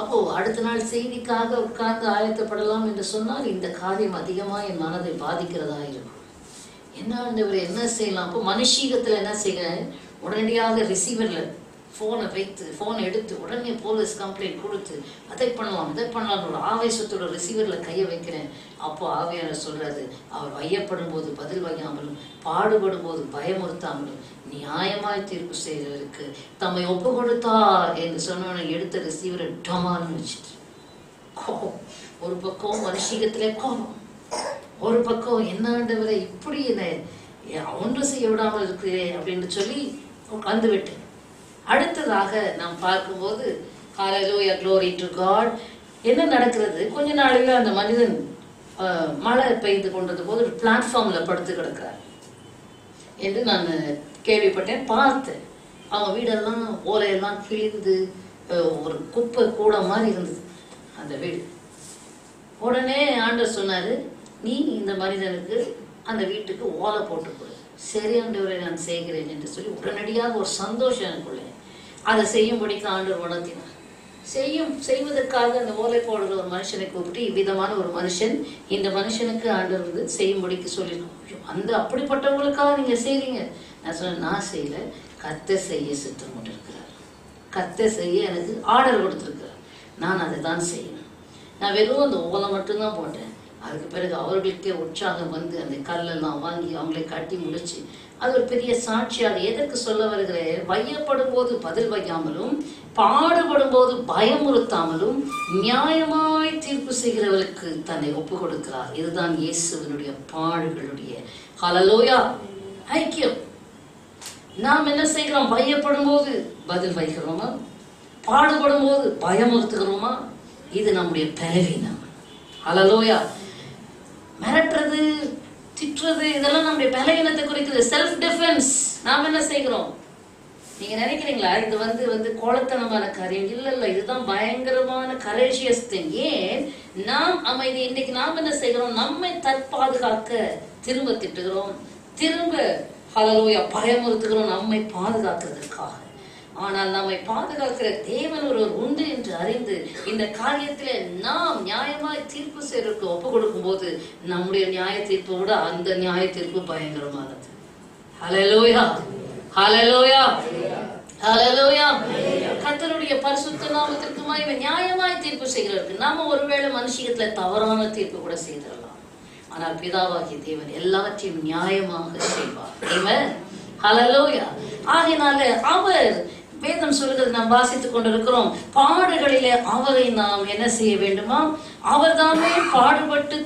அப்போ அடுத்த நாள் செய்திக்காக உட்கார்ந்து ஆயத்தப்படலாம் என்று சொன்னால் இந்த காரியம் அதிகமாக என் மனதை பாதிக்கிறதா இருக்கும். என்ன செய்யலாம்? அப்போ மனுஷீகத்தில் என்ன செய்கிறேன், உடனடியாக ரிசீவரில் ஃபோனை எடுத்து உடனே போலீஸ் கம்ப்ளைண்ட் கொடுத்து அதை பண்ணலாம் ஒரு ஆவேசத்தோட ரிசீவரில் கையை வைக்கிறேன். அப்போ ஆவியானவர் சொல்றாரு, அவர் வையப்படும் போது பதில் வையாமலும் பாடுபடும் போது பயமுறுத்தாமலும் நியாயமாய் தீர்ப்பு செய்தவருக்கு தம்மை ஒப்பு கொடுத்தார் என்று சொன்னவனை எடுத்த ரிசீவரை டமான்னு வச்சுட்டு கோபம். ஒரு பக்கம் மனுஷீகத்திலே கோபம், ஒரு பக்கம் என்னவரை இப்படி என்ன ஒன்று செய்ய விடாமல் இருக்கிறே அப்படின்னு சொல்லி உட்கார்ந்து விட்டேன். அடுத்ததாக நாம் பார்க்கும்போது ஹல்லேலூயா, க்ளோரி டு காட். என்ன நடக்கிறது, கொஞ்ச நாளில் அந்த மனிதன் மழை பெய்து கொண்டது போது ஒரு பிளாட்ஃபார்ம்ல படுத்து கிடக்கிறார் என்று நான் கேள்விப்பட்டேன், பார்த்தேன். அவன் வீடெல்லாம் ஓலையெல்லாம் கிழிந்து ஒரு குப்பை கூட மாதிரி இருந்தது அந்த வீடு. உடனே ஆண்டவர் சொன்னாரு, நீ இந்த மனிதனுக்கு அந்த வீட்டுக்கு ஓலை போட்டு கொடு. சரி ஆண்டவரை, நான் செய்கிறேன் என்று சொல்லி உடனடியாக ஒரு சந்தோஷம் எனக்குள்ளே அதை செய்யும்படிக்கு ஆண்டவர் உணர்த்தினார். செய்வதற்காக அந்த ஓலை போடுற ஒரு மனுஷனை கூப்பிட்டு, இவ்விதமான ஒரு மனுஷன், இந்த மனுஷனுக்கு ஆண்டவர் செய்யும்படிக்கு சொல்லியிருக்கோம். அப்படிப்பட்டவங்களுக்காக நீங்க செய்றீங்க. நான் சொன்னேன், நான் செய்யல, கர்த்தர் செய்ய சித்தம் கொண்டிருக்கிறார். கர்த்தர் செய்ய எனக்கு ஆர்டர் கொடுத்திருக்கிறார். நான் அதை தான் செய்யணும். நான் வெறும் அந்த ஓலை மட்டும்தான் போட்டேன். அதுக்கு பிறகு அவர்களுக்கே உற்சாகம் அந்த கல்லெல்லாம் வாங்கி அவங்களை கட்டி முடிச்சு அது ஒரு பெரிய சாட்சியாக. எதற்கு சொல்ல வருகிறேன், வையப்படும் போது பதில் வையாமலும் பாடுபடும் போது பயமுறுத்தாமலும் நியாயமாய் தீர்ப்பு செய்கிறவர்களுக்கு தன்னை ஒப்பு கொடுக்கிறார். இதுதான் இயேசுவினுடைய பாடுகளுடைய ஹல்லேலூயா ஐக்கியம். நாம் என்ன செய்கிறோம், வையப்படும் போது பதில் வைக்கிறோமா, பாடுபடும் போது பயமுறுத்துகிறோமா? இது நம்முடைய பலவீனம். ஹல்லேலூயா. மிரட்டுறது, திட்டுறது, இதெல்லாம் நம்முடைய பலவீனத்தை குறிக்கிறது. Self defence. நாம் என்ன செய்கிறோம், நீங்க நினைக்கிறீங்களா இது கோலத்தனமான காரியம்? இல்ல, இதுதான் பயங்கரமான கரேஜியஸ் திங். ஏன் நாம் அமைதி, இன்னைக்கு நாம் என்ன செய்கிறோம், நம்மை தற்பாதுகாக்க திரும்ப திட்டுகிறோம், திரும்ப ஹல்லேலூயா பயமுறுத்துகிறோம் நம்மை பாதுகாக்கிறதுக்காக. ஆனால் நம்மை பாதுகாக்கிற தேவன் ஒருவர் உண்டு என்று அறிந்து இந்த காரியத்திலே நாம் நியாயமாய் தீர்ப்பு செய்வதற்கு ஒப்பு கொடுக்கும் போது நம்முடைய நியாய தீர்ப்பை விட அந்த நியாய தீர்ப்பு பயங்கரமானது. ஹல்லேலூயா, ஹல்லேலூயா, ஹல்லேலூயா. கர்த்தருடைய பரிசுத்த நாமத்திற்கு மகிமை. நியாயமாய் தீர்ப்பு செய்கிறவருக்கு நாம ஒருவேளை மனுஷியத்துல தவறான தீர்ப்பு கூட செய்திடலாம். ஆனால் பிதாவாகிய தேவன் எல்லாவற்றையும் நியாயமாக செய்வார். ஆமென், ஹல்லேலூயா. ஆகையினால அவர் வேதம் சொல்லுகிறது, நாம் வாசித்துக் கொண்டிருக்கிறோம், பாடுகளிலே அவரை நாம் என்ன செய்ய வேண்டுமா, அவர் தாமே பாடுபட்டு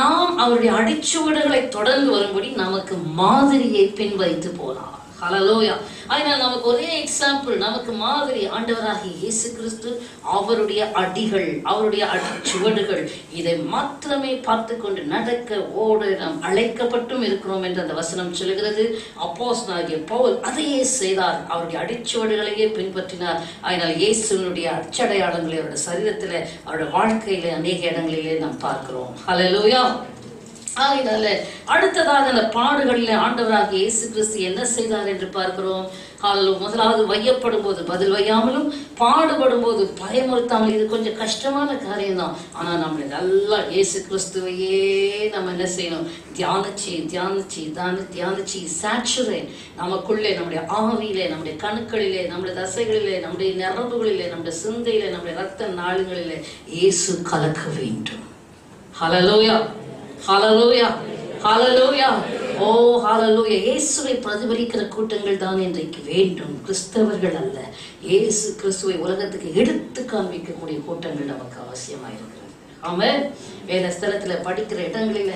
நாம் அவருடைய அடிச்சுவடுகளை தொடர்ந்து வரும்படி நமக்கு மாதிரியை பின் வைத்து போனார். ஹல்லேலூயா. அதனால் நமக்கு ஒரே எக்ஸாம்பிள், நமக்கு மாதிரி ஆண்டவராகிய இயேசு கிறிஸ்து, அவருடைய அடிகள், அவருடைய அடிச்சுவடுகள், இதை மாத்திரமே பார்த்து கொண்டு நடக்க ஓட நாம் அழைக்கப்பட்டும் இருக்கிறோம் என்று அந்த வசனம் சொல்லுகிறது. அப்போஸ்தலனாகிய பவுல் அதையே செய்தார், அவருடைய அடிச்சுவடுகளையே பின்பற்றினார். அதனால் இயேசுவினுடைய அச்சடையாளங்களை அவருடைய சரீரத்தில், அவருடைய வாழ்க்கையிலே அநேக இடங்களிலே நாம் பார்க்கிறோம். ஹல்லேலூயா. ஆகையினால அடுத்ததாக அந்த பாடுகளில் ஆண்டவராகிய இயேசு கிறிஸ்து என்ன செய்தார் என்று பார்க்கிறோம். முதலாவது வையப்படும் போது பதில் வையாமலும், பாடுபடும் போது பயமுறுத்தாமல். இது கொஞ்சம் கஷ்டமான காரியம்தான். ஆனா நம்மளை நல்லா இயேசு கிறிஸ்துவையே நம்ம என்ன செய்யணும், தியானிச்சு சாச்சுரேட் நமக்குள்ளே, நம்முடைய ஆவியிலே, நம்முடைய கணுக்களிலே, நம்முடைய தசைகளிலே, நம்முடைய நரம்புகளிலே, நம்முடைய சிந்தையிலே, நம்முடைய ரத்த நாளுங்களிலே இயேசு கலக்க வேண்டும். ஹல்லேலூயா, ஹல்லேலூயா, ஹல்லேலூயா. ஓ ஹல்லேலூயா. இயேசுவை பிரதிபலிக்கிற கூட்டங்கள் தான் இன்றைக்கு வேண்டும், கிறிஸ்தவர்கள் அல்ல. இயேசு கிறிஸ்துவை உலகத்துக்கு எடுத்து காண்பிக்கக்கூடிய கூட்டங்கள் நமக்கு அவசியமா இருக்கிறது. ஆமென். வேத ஸ்தலத்துல படிக்கிற இடங்களில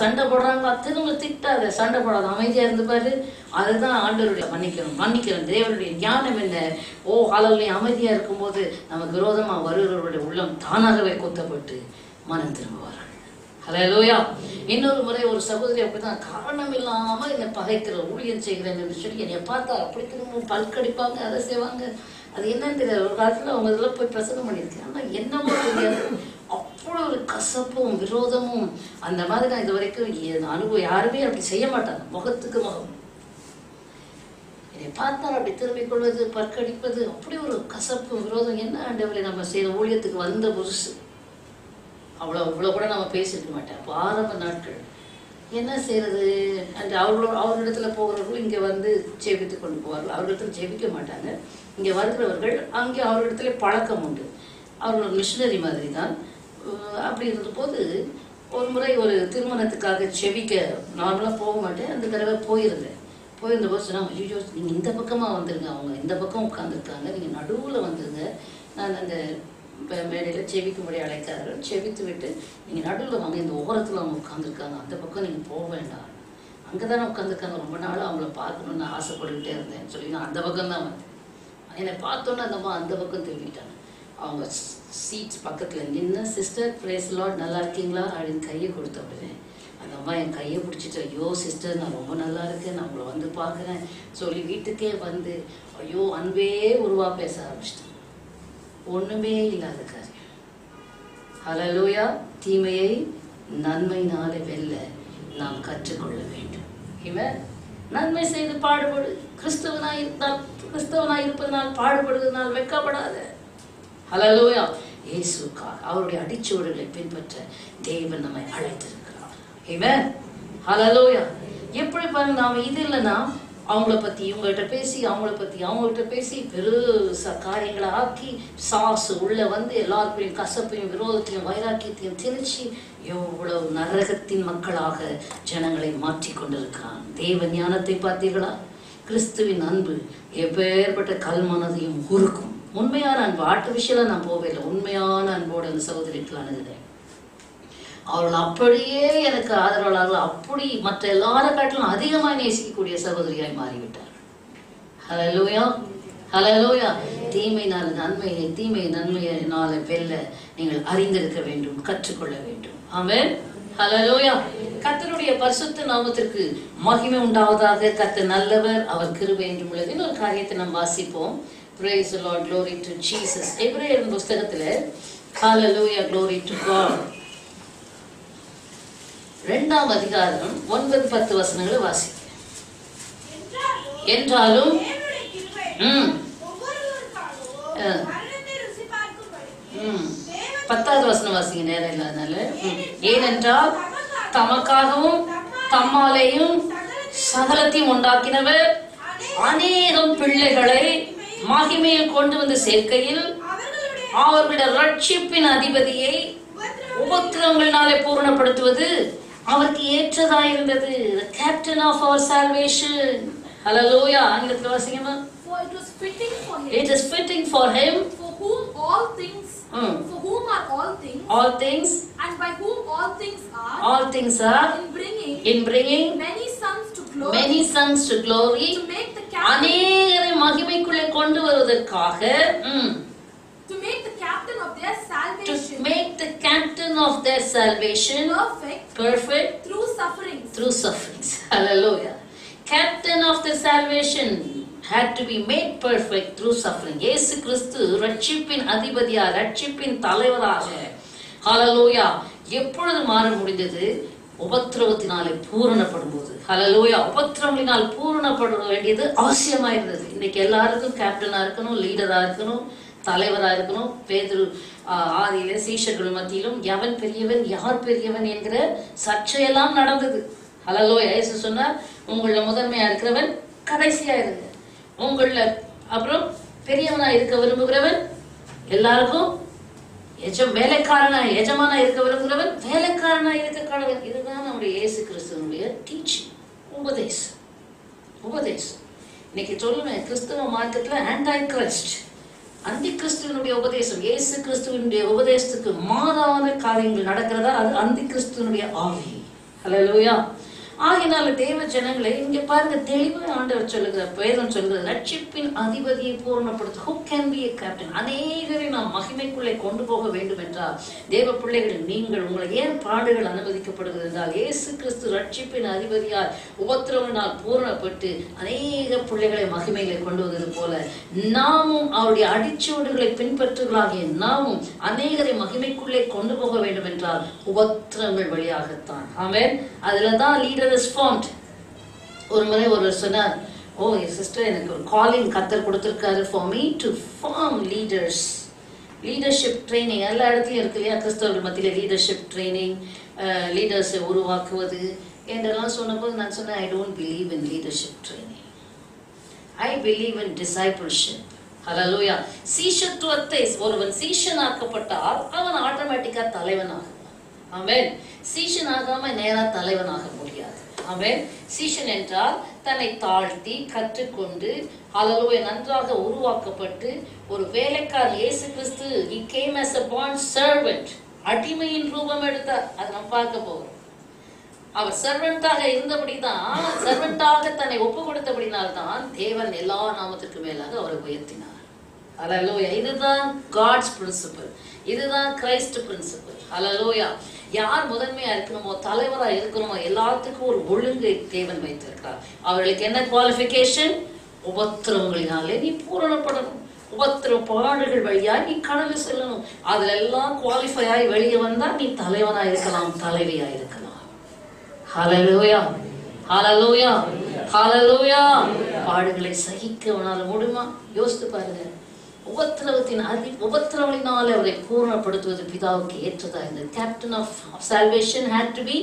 சண்டை போடுறாங்க, திரும்ப திட்டாத, சண்டை போடாத, அமைதியா இருந்து பாரு. அதுதான் ஆண்டவருடைய மன்னிக்கிறோம் தேவனுடைய ஞானம் என்ன. ஓ ஹல்லேலூயா. அமைதியா இருக்கும்போது நமக்கு விரோதமா வருகிறவருடைய உள்ளம் தானாகவே குத்தப்பட்டு மனம் திரும்புவார்கள். ஹல்லேலூயா. இன்னொரு முறை ஒரு சகோதரி அப்படிதான் காரணம் இல்லாம என்னை பகைக்கிற, ஊழியம் செய்கிறேன் என்று சொல்லி என்னை பார்த்தா அப்படி திரும்ப பல்கடிப்பாங்க, அதை செய்வாங்க. அது என்னன்னு தெரியாது. ஒரு காலத்துல அவங்க இதெல்லாம் போய் பிரசங்கம் பண்ணியிருக்கேன். ஆனா என்னமோ தெரியாது, அவ்வளோ ஒரு கசப்பும் விரோதமும். அந்த மாதிரி நான் இது வரைக்கும் அனுபவம் யாருமே அப்படி செய்ய மாட்டாங்க. முகத்துக்கு முகம் என்னை பார்த்தா அப்படி திரும்பிக் கொள்வது, பற்கடிப்பது, அப்படி ஒரு கசப்பு விரோதம். என்ன ஆண்டவரே, நம்ம செய்யற ஊழியத்துக்கு வந்த புதுசு இவ்வளோ கூட நம்ம பேசியிருக்க மாட்டேன். அப்போ ஆரம்ப நாட்கள் என்ன செய்யறது அந்த அவர்களிடத்துல போகிறவர்கள் இங்கே வந்து ஜெபித்து கொண்டு போவார்கள். அவர்களிடத்துல ஜெபிக்க மாட்டாங்க. இங்கே வருகிறவர்கள் அங்கே அவர்களிடத்துல பழக்கம் உண்டு. அவர்கள் மிஷினரி மாதிரி தான். அப்படி இருந்தபோது ஒரு முறை ஒரு திருமணத்துக்காக ஜெபிக்க நார்மலாக போக மாட்டேன். அந்த தடவை போயிருந்தபோது சொன்னாங்க, ஐயோ நீங்கள் இந்த பக்கமாக வந்துருங்க, அவங்க இந்த பக்கம் உட்காந்துருக்காங்க, நீங்கள் நடுவில் வந்துருங்க, நான் அந்த மேடையில் செவிக்கும்படி அழைக்கிறார்கள், செவித்து விட்டு நீங்கள் நடுவில் வாங்க, இந்த ஓரத்தில் அவங்க உட்காந்துருக்காங்க, அந்த பக்கம் நீங்கள் போக வேண்டாம், அங்கே தானே உட்காந்துருக்காங்க, ரொம்ப நாள் அவங்கள பார்க்கணுன்னு ஆசைப்பட்டுக்கிட்டே இருந்தேன்னு சொல்லி நான் அந்த பக்கம் தான் வந்தேன். என்னை பார்த்தோன்னே அந்தம்மா அந்த பக்கம் திரும்பிட்டாங்க. அவங்க சீட்ஸ் பக்கத்தில் நின்று, சிஸ்டர் பிரேஸ் லார்ட் நல்லா இருக்கீங்களா அப்படின்னு கையை கொடுத்த உடனே அந்த அம்மா என் கையை பிடிச்சிட்டு, ஐயோ சிஸ்டர் நான் ரொம்ப நல்லா இருக்கேன், நான் உங்களை வந்து பார்க்குறேன் சொல்லி வீட்டுக்கே வந்து ஐயோ அன்பே உருவா பேச ஆரம்பிச்சிட்டேன். ஒண்ணுமே இல்லாத காரியம். ஹல்லேலூயா. தீமையை நன்மையினாலே வெல்ல நாம் கற்றுக்கொள்ள வேண்டும். இவன் நன்மை செய்து பாடுபடு. கிறிஸ்தவனாய் இருப்பதனால் பாடுபடுவதனால் வெட்கப்படாத. ஹல்லேலூயா. இயேசுக்காக அவருடைய அடிச்சுவடுகளை பின்பற்ற தேவன் நம்மை அழைத்திருக்கிறார். இவன் ஹல்லேலூயா. எப்படி பாருங்க, நாம இது இல்லைன்னா அவங்கள பற்றி இவங்ககிட்ட பேசி, அவங்கள பற்றி அவங்ககிட்ட பேசி பெருசா காரியங்களை ஆக்கி சாசு உள்ள வந்து எல்லாருக்கும் கசப்பையும் விரோதத்தையும் வைராக்கியத்தையும் திணிச்சு எவ்வளவு நரகத்தின் மக்களாக ஜனங்களை மாற்றி கொண்டிருக்கிறான். தேவ ஞானத்தை பார்த்தீர்களா? கிறிஸ்துவின் அன்பு எப்பேற்பட்ட கல்மனதையும் உருக்கும். உண்மையான அன்பு, ஆர்டிஃபிஷியலாக நான் போவே இல்லை, உண்மையான அன்போடு அந்த சகோதரிகள் அணுகுதேன். அவர்கள் அப்படியே எனக்கு ஆதரவாளர்கள், அப்படி மற்ற எல்லாரை காட்டிலும் அதிகமாக நேசிக்கக்கூடிய சகோதரியாய் மாறிவிட்டார். ஹல்லேலூயா, ஹல்லேலூயா. தீமையினால் நன்மையை, தீமை நன்மையினால வெல்ல நீங்கள் அறிந்திருக்க வேண்டும், கற்றுக்கொள்ள வேண்டும். ஆமென். ஹல்லேலூயா. கர்த்தருடைய பரிசுத்த நாமத்திற்கு மகிமை உண்டாவதாக. கர்த்தர் நல்லவர், அவர் கிருபை என்றும் உள்ளது. இன்னொரு காரியத்தை நாம் வாசிப்போம். Praise the Lord, glory to Jesus. எபிரேயர் புத்தகத்துல ஹல்லேலூயா, glory to God, 2ஆம் அதிகாரம் 9-10 வசனங்களை வாசிக்க. என்றாலும் 10வது வசனம் வாசிங்க, நேரம் இல்லாதனால. ஏனென்றால் தமக்காகவும் தம்மாலேயும் சகலத்தையும் உண்டாக்கினவர் அநேகம் பிள்ளைகளை மகிமையில் கொண்டு வந்து சேர்க்கையில் அவர்களுடைய ரட்சிப்பின் அதிபதியை உபத்திரவங்களினாலே பூரணப்படுத்துவது அவருக்கு ஏற்றதாயிருந்தது. The captain of our salvation. Hallelujah. ஆங்கிலத்தில் வாசிங்கம்மா. For it was fitting for him. It is fitting for him. For whom all things. For whom are all things. All things. And by whom all things are. All things are. In bringing. Many sons to glory. Many sons to glory. To make the captain. அநேகரை மகிமைக்குள்ளே கொண்டு வருவதற்காக. To make the captain of their salvation. To make the captain of their salvation. Perfect. Through sufferings. Through sufferings. Hallelujah. Captain of the salvation had to be made perfect through suffering. இயேசு கிறிஸ்து ரட்சிப்பின் அதிபதியாக, ரட்சிப்பின் தலைவராக, ஹல்லேலூயா, எப்பொழுது மாற முடிந்தது? உபத்திரவத்தினாலே பூரணப்படும் போது, ஹல்லேலூயா, உபத்திரவங்களினால் பூரணப்பட வேண்டியது அவசியமா இருந்தது. இன்னைக்கு எல்லாருக்கும் கேப்டனா இருக்கணும், லீடரா இருக்கணும், தலைவரா இருக்கணும். பேதுரு ஆதியில சீஷர்கள் மத்தியிலும் எவன் பெரியவன் யார் பெரியவன் என்கிற சர்ச்சையெல்லாம் நடந்தது. ஹல்லேலூயா. இயேசு சொன்னார், உங்கள முதன்மையா இருக்கிறவன் கடைசியா இருங்க. உங்கள அப்புறம் பெரியவனா இருக்க விரும்புகிறவன் எல்லாருக்கும் எஜமானா இருக்க விரும்புகிறவன் வேலைக்காரனா இருக்க கடவுள். இதுதான் நம்முடைய இயேசு கிறிஸ்துவனுடைய டீச்சிங், உபதேசம். இன்னைக்கு சொல்லுவேன், கிறிஸ்தவ மார்க்கெட்ல ஆன்டாய் கிறிஸ்ட், அந்தி கிறிஸ்துவனுடைய உபதேசம், இயேசு கிறிஸ்துவனுடைய உபதேசத்துக்கு மாறான காரியங்கள் நடக்கிறதா அது அந்தி கிறிஸ்துவனுடைய ஆவி. ஹல்லேலூயா. ஆகினால தேவ ஜனங்களை இங்க பாருங்க, தெளிவாக ஆண்டவர் சொல்லுகிற, வேதம் சொல்லுகிற, ரட்சிப்பின் அதிபதியை பூரணப்படுத்த who can be a captain. அநேகரை நாம் மகிமைக்குள்ளே கொண்டு போக வேண்டும் என்றால் தேவ பிள்ளைகள் நீங்கள் உங்களை ஏன் பாடுகள் அனுமதிக்கப்படுகிறது என்றால் இயேசு கிறிஸ்து ரட்சிப்பின் அதிபதியால் உபத்திரவனால் பூரணப்பட்டு அநேக பிள்ளைகளை மகிமைகளை கொண்டு வந்தது போல நாமும் அவருடைய அடிச்சுவடுகளை பின்பற்றுகளாகிய நாமும் அநேகரை மகிமைக்குள்ளே கொண்டு போக வேண்டும் என்றால் உபத்திரங்கள் வழியாகத்தான். ஆமென். அதுலதான் லீடர் ரெஸ்பாண்ட். ஒரு முறை ஒருவர் சொன்னார், ஓ சிஸ்டர், எனக்கு ஒரு காலிங் கர்த்தர் கொடுத்திருக்காரு for me to form leaders. Leadership training எல்லா இடத்துலையும் இருக்கு இல்லையா, கிறிஸ்தவர்கள் மத்தியில் லீடர்ஷிப் ட்ரைனிங், லீடர்ஸை உருவாக்குவது என்றெல்லாம் சொன்னபோது நான் சொன்னேன், I don't believe in leadership training, I believe in discipleship. Hallelujah. சீஷத்துவத்தை ஒருவன் சீஷனாக்கப்பட்டால் அவன் ஆட்டோமேட்டிக்கா தலைவனாக. ஆமென். சீஷன் ஆகாம நேரா தலைவனாக முடியாது. ஆமென். சீஷன் என்றால் தன்னை தாழ்த்தி கற்றுக்கொண்டு, ஹல்லேலூயா, நன்றாக உருவாக்கப்பட்டு ஒரு வேலைக்காரன். இயேசு கிறிஸ்து he came as a born servant, அடிமையின் ரூபம் எடுத்தார். அதை நாம் பார்க்க போகிறோம். அவர் சர்வெண்டாக இருந்தபடிதான், சர்வெண்டாக தன்னை ஒப்பு கொடுத்தபடினால்தான் தேவன் எல்லா நாமத்திற்கு மேலாக அவரை உயர்த்தினார். ஹல்லேலூயா. இதுதான் காட்ஸ் பிரின்சிபல், இதுதான் கிரைஸ்ட் பிரின்சிபல். ஹல்லேலூயா. யார் முதன்மையா இருக்கணுமோ, தலைவரா இருக்கணுமோ, எல்லாத்துக்கும் ஒரு ஒழுங்கை தேவன் வைத்திருக்கிறார். அவர்களுக்கு என்ன குவாலிஃபிகேஷன்? உபத்திரவங்களினாலே நீ பூரணப்படணும், உபத்திர பாடுகள் வழியா நீ கடந்து செல்லணும். அதுல எல்லாம் குவாலிஃபை ஆகி வெளியே வந்தா நீ தலைவனா இருக்கலாம், தலைவியா இருக்கலாம். ஹல்லேலூயா, ஹல்லேலூயா, ஹல்லேலூயா. பாடுகளை சகிக்க உன்னால முடியுமா? யோசித்து பாருங்க. உபத்திரவங்களினாலே அவரை பூரணப்படுத்துவது பிதாவுக்கு ஏற்றதா இருந்தது. Captain of salvation had to be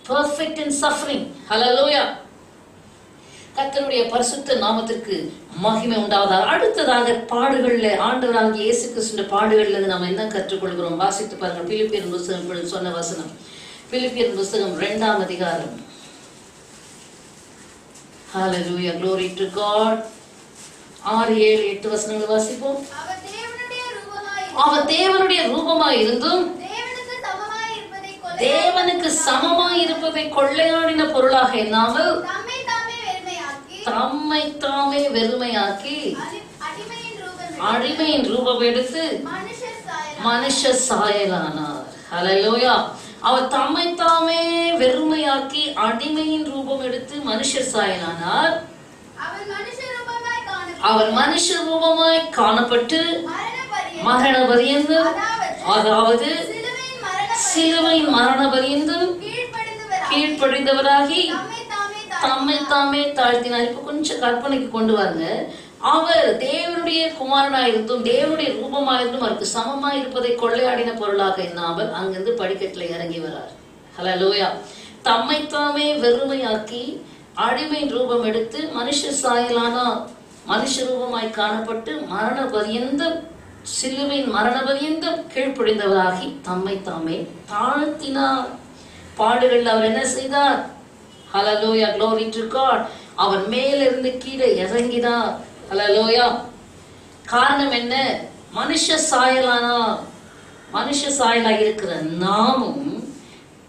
perfect in suffering. Hallelujah. கர்த்தருடைய பரிசுத்த நாமத்திற்கு மகிமை உண்டாவதாக. அடுத்ததாக பாடுகள்ல ஆண்டவராகிய இயேசு கிறிஸ்துவின் பாடுகள்ல நாம் என்ன கற்றுக்கொள்கிறோம்? வாசித்து பாருங்க. பிலிப்பியர் புத்தகம் சொன்ன வசனம், பிலிப்பியர் புத்தகம் 2ஆம் அதிகாரம். ஹல்லேலூயா, glory to God. 6, 7, 8 வசனங்கள் வாசிப்போம். அவர் தேவனுடைய ரூபமாய் இருந்தும் தேவனுக்கு சமமாய் இருப்பதை கொள்ளையாடின பொருளாக எண்ணாமல் தம்மை தாமே வெறுமையாக்கி அடிமையின் ரூபம் எடுத்து மனுஷ சாயலானார். ஹல்லேலூயா. அவர் தம்மை தாமே வெறுமையாக்கி அடிமையின் ரூபம் எடுத்து மனுஷர் சாயலானார். அவர் மனுஷ ரூபமாய் காணப்பட்டு மரண பரியந்தம், அதாவது சிலுவையின் மரண பரியந்தம் கீழ்ப்படிந்தவராகி தம்மை தாமே தாழ்த்தினார். இப்ப கொஞ்சம் கற்பனைக்கு கொண்டு வாங்க. அவர் தேவனுடைய குமாரனாயிருந்தும் தேவனுடைய ரூபமாயிருந்தும் அவருக்கு சமமாய் இருப்பதை கொள்ளையாடின பொருளாக எண்ணாமல் அங்கிருந்து படிக்கட்டில் இறங்கி வரார். ஹல்லேலூயா. தம்மை தாமே வெறுமையாக்கி அடிமையின் ரூபம் எடுத்து மனுஷ சாயலானார். மனுஷ ரூபமாய் காணப்பட்டு மரண பரியந்தம், சிலுவையின் மரண பரியந்தம் கீழ்ப்படிந்தவராகி தம்மை தாமே தாழ்த்தினார். பாடுகள் அவர் என்ன செய்தார்? ஹல்லேலூயா, glory to God. அவர் மேலிருந்து கீழே இறங்கினார். ஹல்லேலூயா. காரணம் என்ன? மனுஷ சாயலானார். மனுஷ சாயலாக இருக்கிற நாமும்,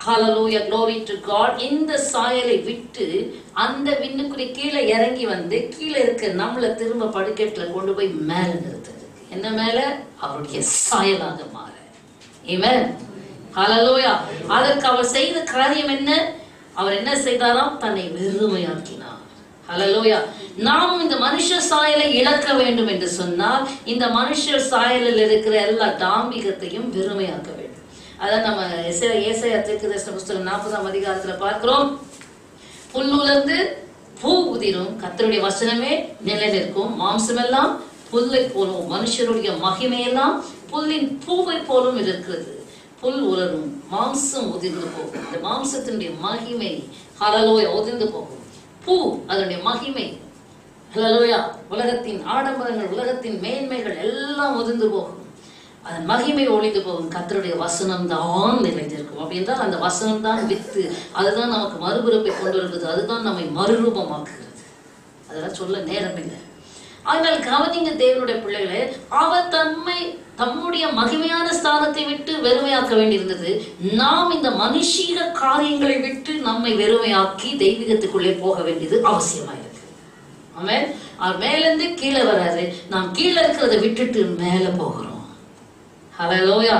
ஹல்லேலூயா, glory to God, இந்த சாயலை விட்டு அந்த விண்ணுக்குரிய கீழே இறங்கி வந்து கீழே இருக்க நம்மளை திரும்ப படுக்கெட்டுல கொண்டு போய் மேல நிறுத்துறது. என்ன மேல? அவருடைய சாயலாக மாற. ஆமென். ஹல்லேலூயா. அதற்கு அவர் செய்த காரியம் என்ன? அவர் என்ன செய்தாராம்? தன்னை வெறுமையாக்கினார். ஹல்லேலூயா. நாமும் இந்த மனுஷ சாயலை இழக்க வேண்டும் என்று சொன்னால் இந்த மனுஷ சாயலில் இருக்கிற எல்லா தாம்பிகத்தையும் வெறுமையாக்க வேண்டும். அதான் நம்ம ஏசாயா தீர்க்கதரிசன புஸ்தகம் 40ஆம் அதிகாரத்துல பார்க்கிறோம். புல்லுலர்ந்து பூ உதிரும், கர்த்தருடைய வசனமே நிலை நிற்கும். மாம்சமெல்லாம் புல்லை போலும், மனுஷருடைய மகிமையெல்லாம் புல்லின் பூவை போலும் இருக்கிறது. புல் உலரும், மாம்சம் உதிர்ந்து போகும். இந்த மாம்சத்தினுடைய மகிமை ஹல்லேலூயா உதிர்ந்து போகும். பூ அதனுடைய மகிமை ஹல்லேலூயா, உலகத்தின் ஆடம்பரங்கள், உலகத்தின் மேன்மைகள் எல்லாம் உதிர்ந்து போகும். அதன் மகிமை ஒழிந்து போகும். கர்த்தருடைய வசனம் தான் நிலைத்திருக்கும். அப்படின்றால் அந்த வசனம் தான் வித்து, அதுதான் நமக்கு மறுபிறப்பை கொண்டு வருகிறது, அதுதான் நம்மை மறுரூபமாக்குகிறது. அதெல்லாம் சொல்ல நேரம் இல்லை. ஆனால் கவனிங்க தேவனுடைய பிள்ளைகளே, அவர் தம்முடைய மகிமையான ஸ்தானத்தை விட்டு வெறுமையாக்க வேண்டியிருந்தது. நாம் இந்த மனுஷீக காரியங்களை விட்டு நம்மை வெறுமையாக்கி தெய்வீகத்துக்குள்ளே போக வேண்டியது அவசியமாயிருக்கு. ஆமென். அவர் மேலிருந்து கீழே வராது, நாம் கீழே இருக்கிறத விட்டுட்டு மேலே போகிறோம். ஹல்லேலூயா.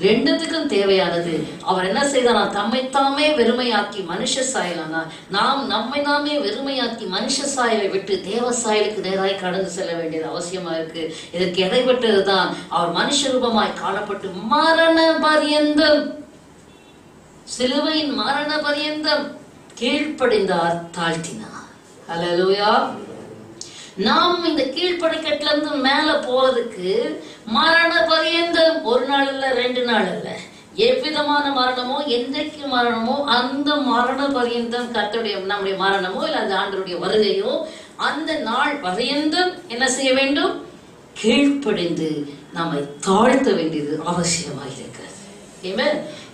ரெண்டுத்துக்கும் தேவையானது அவர் என்ன செய்தார்? தம்மைத்தாமே வெறுமையாக்கி மனுஷ சாயலானார். நாம் நம்மை நாமே வெறுமையாக்கி மனுஷ சாயலை விட்டு தேவ சாயலுக்கு நேராய் கடந்து செல்ல வேண்டியது அவசியமா இருக்கு. இதற்கு இடைப்பட்டதுதான் அவர் மனுஷ ரூபமாய் காணப்பட்டு மரண பரியந்தம், சிலுவையின் மரண பரியந்தம் கீழ்ப்படிந்தார், தாழ்த்தினார். ஹல்லேலூயா. நாம் இந்த கீழ்ப்படிக்கட்டுல இருந்து மேல போறதுக்கு மரண பரியந்தம், ஒரு நாள் இல்ல, 2 நாள் இல்ல, எவ்விதமான மரணமோ என்றைக்கு மரணமோ அந்த மரண பரியந்தம் கர்த்தருடைய நம்முடைய மரணமோ இல்ல அந்த ஆண்டவருடைய வருகையோ அந்த நாள் பரியந்தம் என்ன செய்ய வேண்டும்? கீழ்ப்படிந்து நம்மை தாழ்த்த வேண்டியது அவசியமாக இருக்கிறது.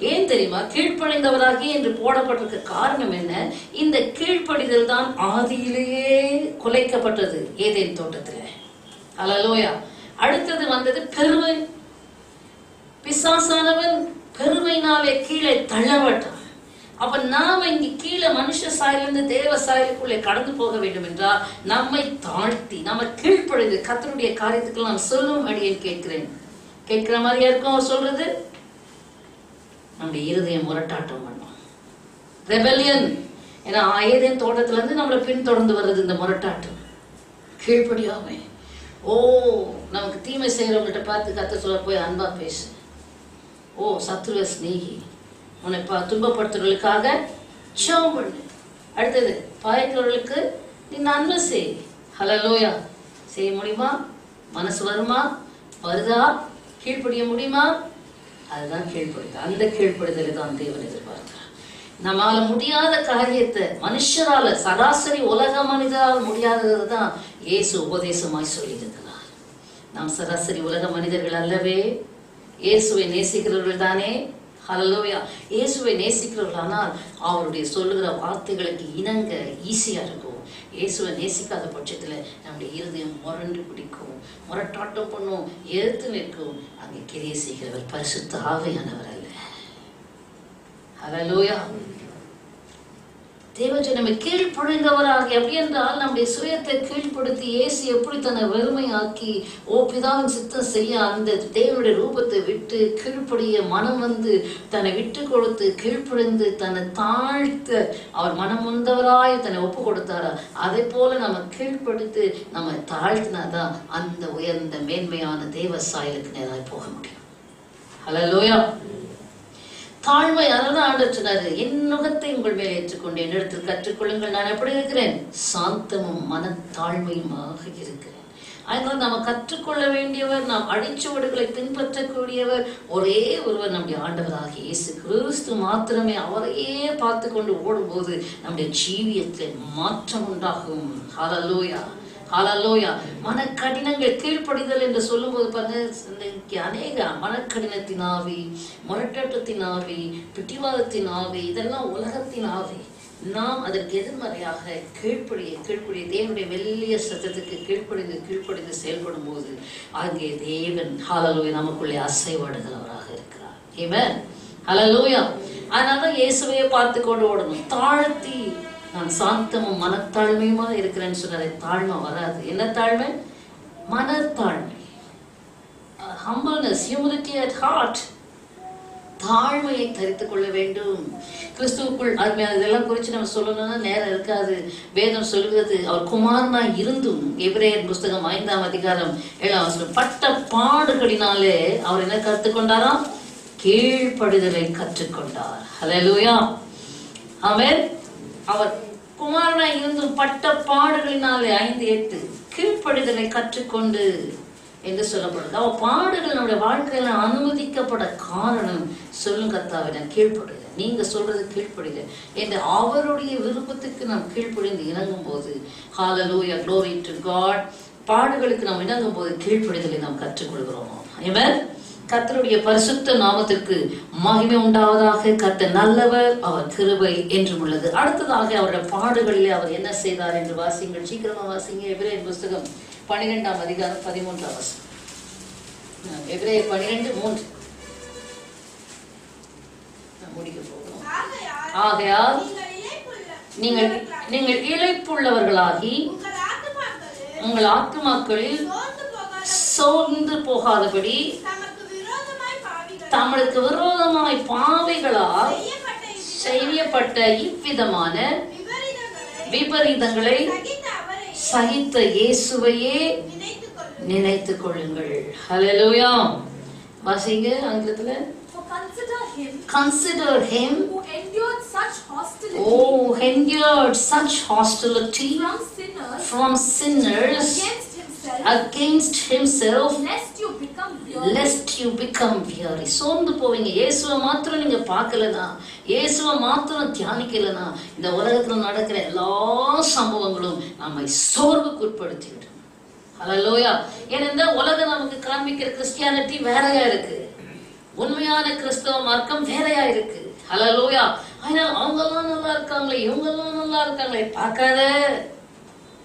ஏன் தெரியுமா? கீழ்ப்படிந்தவராகி என்று போடப்பட்டிருக்க காரணம் என்ன? இந்த கீழ்ப்படிதல் தான் ஆதியிலேயே குலைக்கப்பட்டது ஏதேன் தோட்டத்துல. ஹல்லேலூயா. அடுத்தது வந்தது பெருமை. பிசாசானவன் பெருமைனாலே கீழே தள்ளப்பட்டான். அப்ப நாம இங்க கீழே மனுஷ சாயிலிருந்து தேவ சாயலுக்குள்ளே கடந்து போக வேண்டும் என்றால் நம்மை தாழ்த்தி நம்ம கீழ்ப்படிந்து கர்த்தருடைய காரியத்துக்கு நான் சொல்லும் அடியே கேட்கிறேன். கேட்கிற மாதிரியா இருக்கும் அவர் சொல்றது? நம்முடைய இருதயம் முரட்டாட்டம் பண்ணும், ரெபெலியன். ஏன்னா ஏதேன் தோட்டத்துல இருந்து நம்மளை பின்தொடர்ந்து வர்றது இந்த முரட்டாட்டம், கீழ்ப்படியாமை. நமக்கு தீமை செய்யறவங்கள்ட்ட பார்த்து கர்த்தர் சொல்ல, போய் அன்பா பேசு. சத்துருவ ஸ்நேகி, உன்னை துன்பப்படுத்துறவர்களுக்காக ஜெபம் பண்ணு. அடுத்தது பாய்க்கிறவர்களுக்கு நீ நன்மை செய். ஹல்லேலூயா. செய்ய முடியுமா? மனசு வருமா? வருதா? கீழ்ப்படிய முடியுமா? அதுதான் கீழ்ப்படுதல். அந்த கீழ்ப்படுதலை தான் தேவன் எதிர்பார்க்கிறார். நம்மால முடியாத காரியத்தை மனுஷரால, சராசரி உலக மனிதரால் முடியாதது தான் இயேசு உபதேசமாய் சொல்லியிருக்கிறார். நாம் சராசரி உலக மனிதர்கள் அல்லவே, இயேசுவை நேசிக்கிறவர்கள் தானே. ஹல்லேலூயா. இயேசுவை நேசிக்கிறவர்கள் ஆனால் அவருடைய சொல்லுகிற வார்த்தைகளுக்கு இணங்க ஈஸியா இருக்கும். இயேசுவை நேசிக்காத பட்சத்துல நம்முடைய இருதயம் முரண்டு பிடிக்கும், முரட்டாட்டம் பண்ணும், எதிர்த்து நிற்கும். அங்கே கிரியை செய்கிறவர் பரிசுத்த ஆவியானவர் அல்ல. ஹல்லேலூயா. தேவஜனமே கீழ்ப்படிந்தவராகி, அப்படி என்றால் நம்முடைய சுயத்தை கீழ்ப்படுத்தி இயேசு எப்படி தன்னை வெறுமையாக்கி பிதாவின் சித்தம் செய்ய அந்த தேவனுடைய ரூபத்தை விட்டு கீழ்ப்படிய மனம் வந்து தன்னை விட்டு கொடுத்து கீழ்ப்படிந்து தன்னை தாழ்த்த அவர் மனம் வந்தவராய் தன்னை ஒப்பு கொடுத்தாரா, அதை போல நம்ம கீழ்ப்படுத்தி நம்ம தாழ்த்தினாதான் அந்த உயர்ந்த மேன்மையான தேவ சாயலுக்கு நேராக போக முடியும். ஹல்லேலூயா. தாழ்மை. அதனால ஆண்டவர் சொன்னாரு, என் நுகத்தை உங்கள் மேல் ஏற்றுக்கொண்டு என்னிடத்தில் கற்றுக்கொள்ளுங்கள், நான் எப்படி இருக்கிறேன்? சாந்தமும் மனத்தாழ்மையுமாக இருக்கிறேன். அதனால நம்ம கற்றுக்கொள்ள வேண்டியவர், நாம் அடிச்சுவடுகளை பின்பற்றக்கூடியவர் ஒரே ஒருவர், நம்முடைய ஆண்டவராகிய இயேசு கிறிஸ்து மாத்திரமே. அவரையே பார்த்து கொண்டு ஓடும்போது நம்முடைய ஜீவியத்தில் மாற்றம் உண்டாகும். ஹல்லேலூயா. ஹல்லேலூயா. மனக்கடினங்கள் கீழ்ப்படிதல் என்று சொல்லும் போது பாருங்க, அநேக மனக்கடினத்தின் ஆவி, முரட்டாட்டத்தின் ஆவி, பிடிவாதத்தின் ஆவி, இதெல்லாம் உலகத்தின் ஆவி. நாம் அதற்கு எதிர்மறையாக கீழ்ப்படிய தேவனுடைய மெல்லிய சத்தத்துக்கு கீழ்ப்படிந்து செயல்படும் போது அங்கே தேவன் ஹல்லேலூயா நமக்குள்ளே அசைவாடுகிறவராக இருக்கிறார். ஆமென். ஹல்லேலூயா. அதனாலதான் இயேசுவையே பார்த்து கொண்டு ஓடணும். தாழ்த்தி, நான் சாந்தமும் மனத்தாழ்மையுமா இருக்கிறேன்னு சொன்னாரு. தாழ்மை வராது. என்ன தாழ்மை? மனத்தாழ்மை. humbleness, humility at heart. தாழ்மையை தரித்துக் கொள்ள வேண்டும் கிறிஸ்துவுக்குள். இதெல்லாம் குறித்து நம்ம சொல்லணும்னா நேரம் இருக்காது. வேதம் சொல்லுகிறது, அவர் குமாரனா இருந்தும், எபிரேயர் புஸ்தகம் 5ஆம் அதிகாரம் 7ஆம் வசனம், பட்ட பாடுகளினாலே அவர் என்ன கற்றுக்கொண்டாராம்? கீழ்ப்படிதலை கற்றுக்கொண்டார். ஹல்லேலூயா, ஆமென். அவர் குமாரனாய் இருந்தும் பட்ட பாடுகளினாலே 5:8 கீழ்ப்படிதலை கற்றுக்கொண்டு என்று சொல்லப்படுது. அவ பாடுகள் நம்முடைய வாழ்க்கையில அனுமதிக்கப்பட காரணம், சொல்லும் கர்த்தாவிடம் கீழ்ப்படுது, நீங்க சொல்றது கீழ்ப்படுது என்று அவருடைய விருப்பத்துக்கு நாம் கீழ்ப்படிந்து இணங்கும் போது, ஹல்லேலூயா, glory to God, பாடுகளுக்கு நாம் இணங்கும் போது கீழ்ப்படிதலை நாம் கற்றுக்கொள்கிறோம். ஆமென். கர்த்தருடைய பரிசுத்த நாமத்திற்கு மகிமை உண்டாவதாக. கர்த்தர் நல்லவர், அவர் கிருபை என்றும் உள்ளது. அடுத்ததாக அவருடைய பாடுகளிலே அவர் என்ன செய்தார் என்று வாசிங்கள், சீக்கிரமா வாசிங்க. எபிரேயர் புஸ்தகம் 12ஆம் அதிகாரம் 13ஆம் வசனம். எபிரேயர் 12:3 முடிக்க போகிறோம். ஆகையால் நீங்கள் இளைப்புள்ளவர்களாகி உங்கள் ஆத்துமாக்களில் சோர்ந்து போகாதபடி தமக்கு விரோதமாய் பாவிகளால் செய்யப்பட்ட இவ்விதமான விபரீதங்களை சகித்த இயேசுவையே நினைத்துக் கொள்ளுங்கள். ஹல்லேலூயா. வாசிங்க ஆங்கிலத்துல. Consider him who endured such hostility from sinners against himself lest you become weary. சோர்ந்து போவீங்க. இயேசுவை மாத்திரம் நீங்க பார்க்கலனா, இயேசுவை மாத்திரம் தியானிக்கலனா, இந்த உலகத்துல நடக்கிற எல்லா சம்பவங்களும் நம்மை சோர்வுக்கு உட்படுத்திவிடும். ஹல்லேலூயா. ஏனென்றா உலகம் நமக்கு காண்பிக்கிற கிறிஸ்டியானிட்டி வேறையா இருக்கு, உண்மையான கிறிஸ்தவ மார்க்கம் வேறையா இருக்கு. ஹல்லேலூயா. அதனால அவங்க எல்லாம் நல்லா இருக்காங்களே, இவங்க எல்லாம் நல்லா இருக்காங்களே பார்க்காத.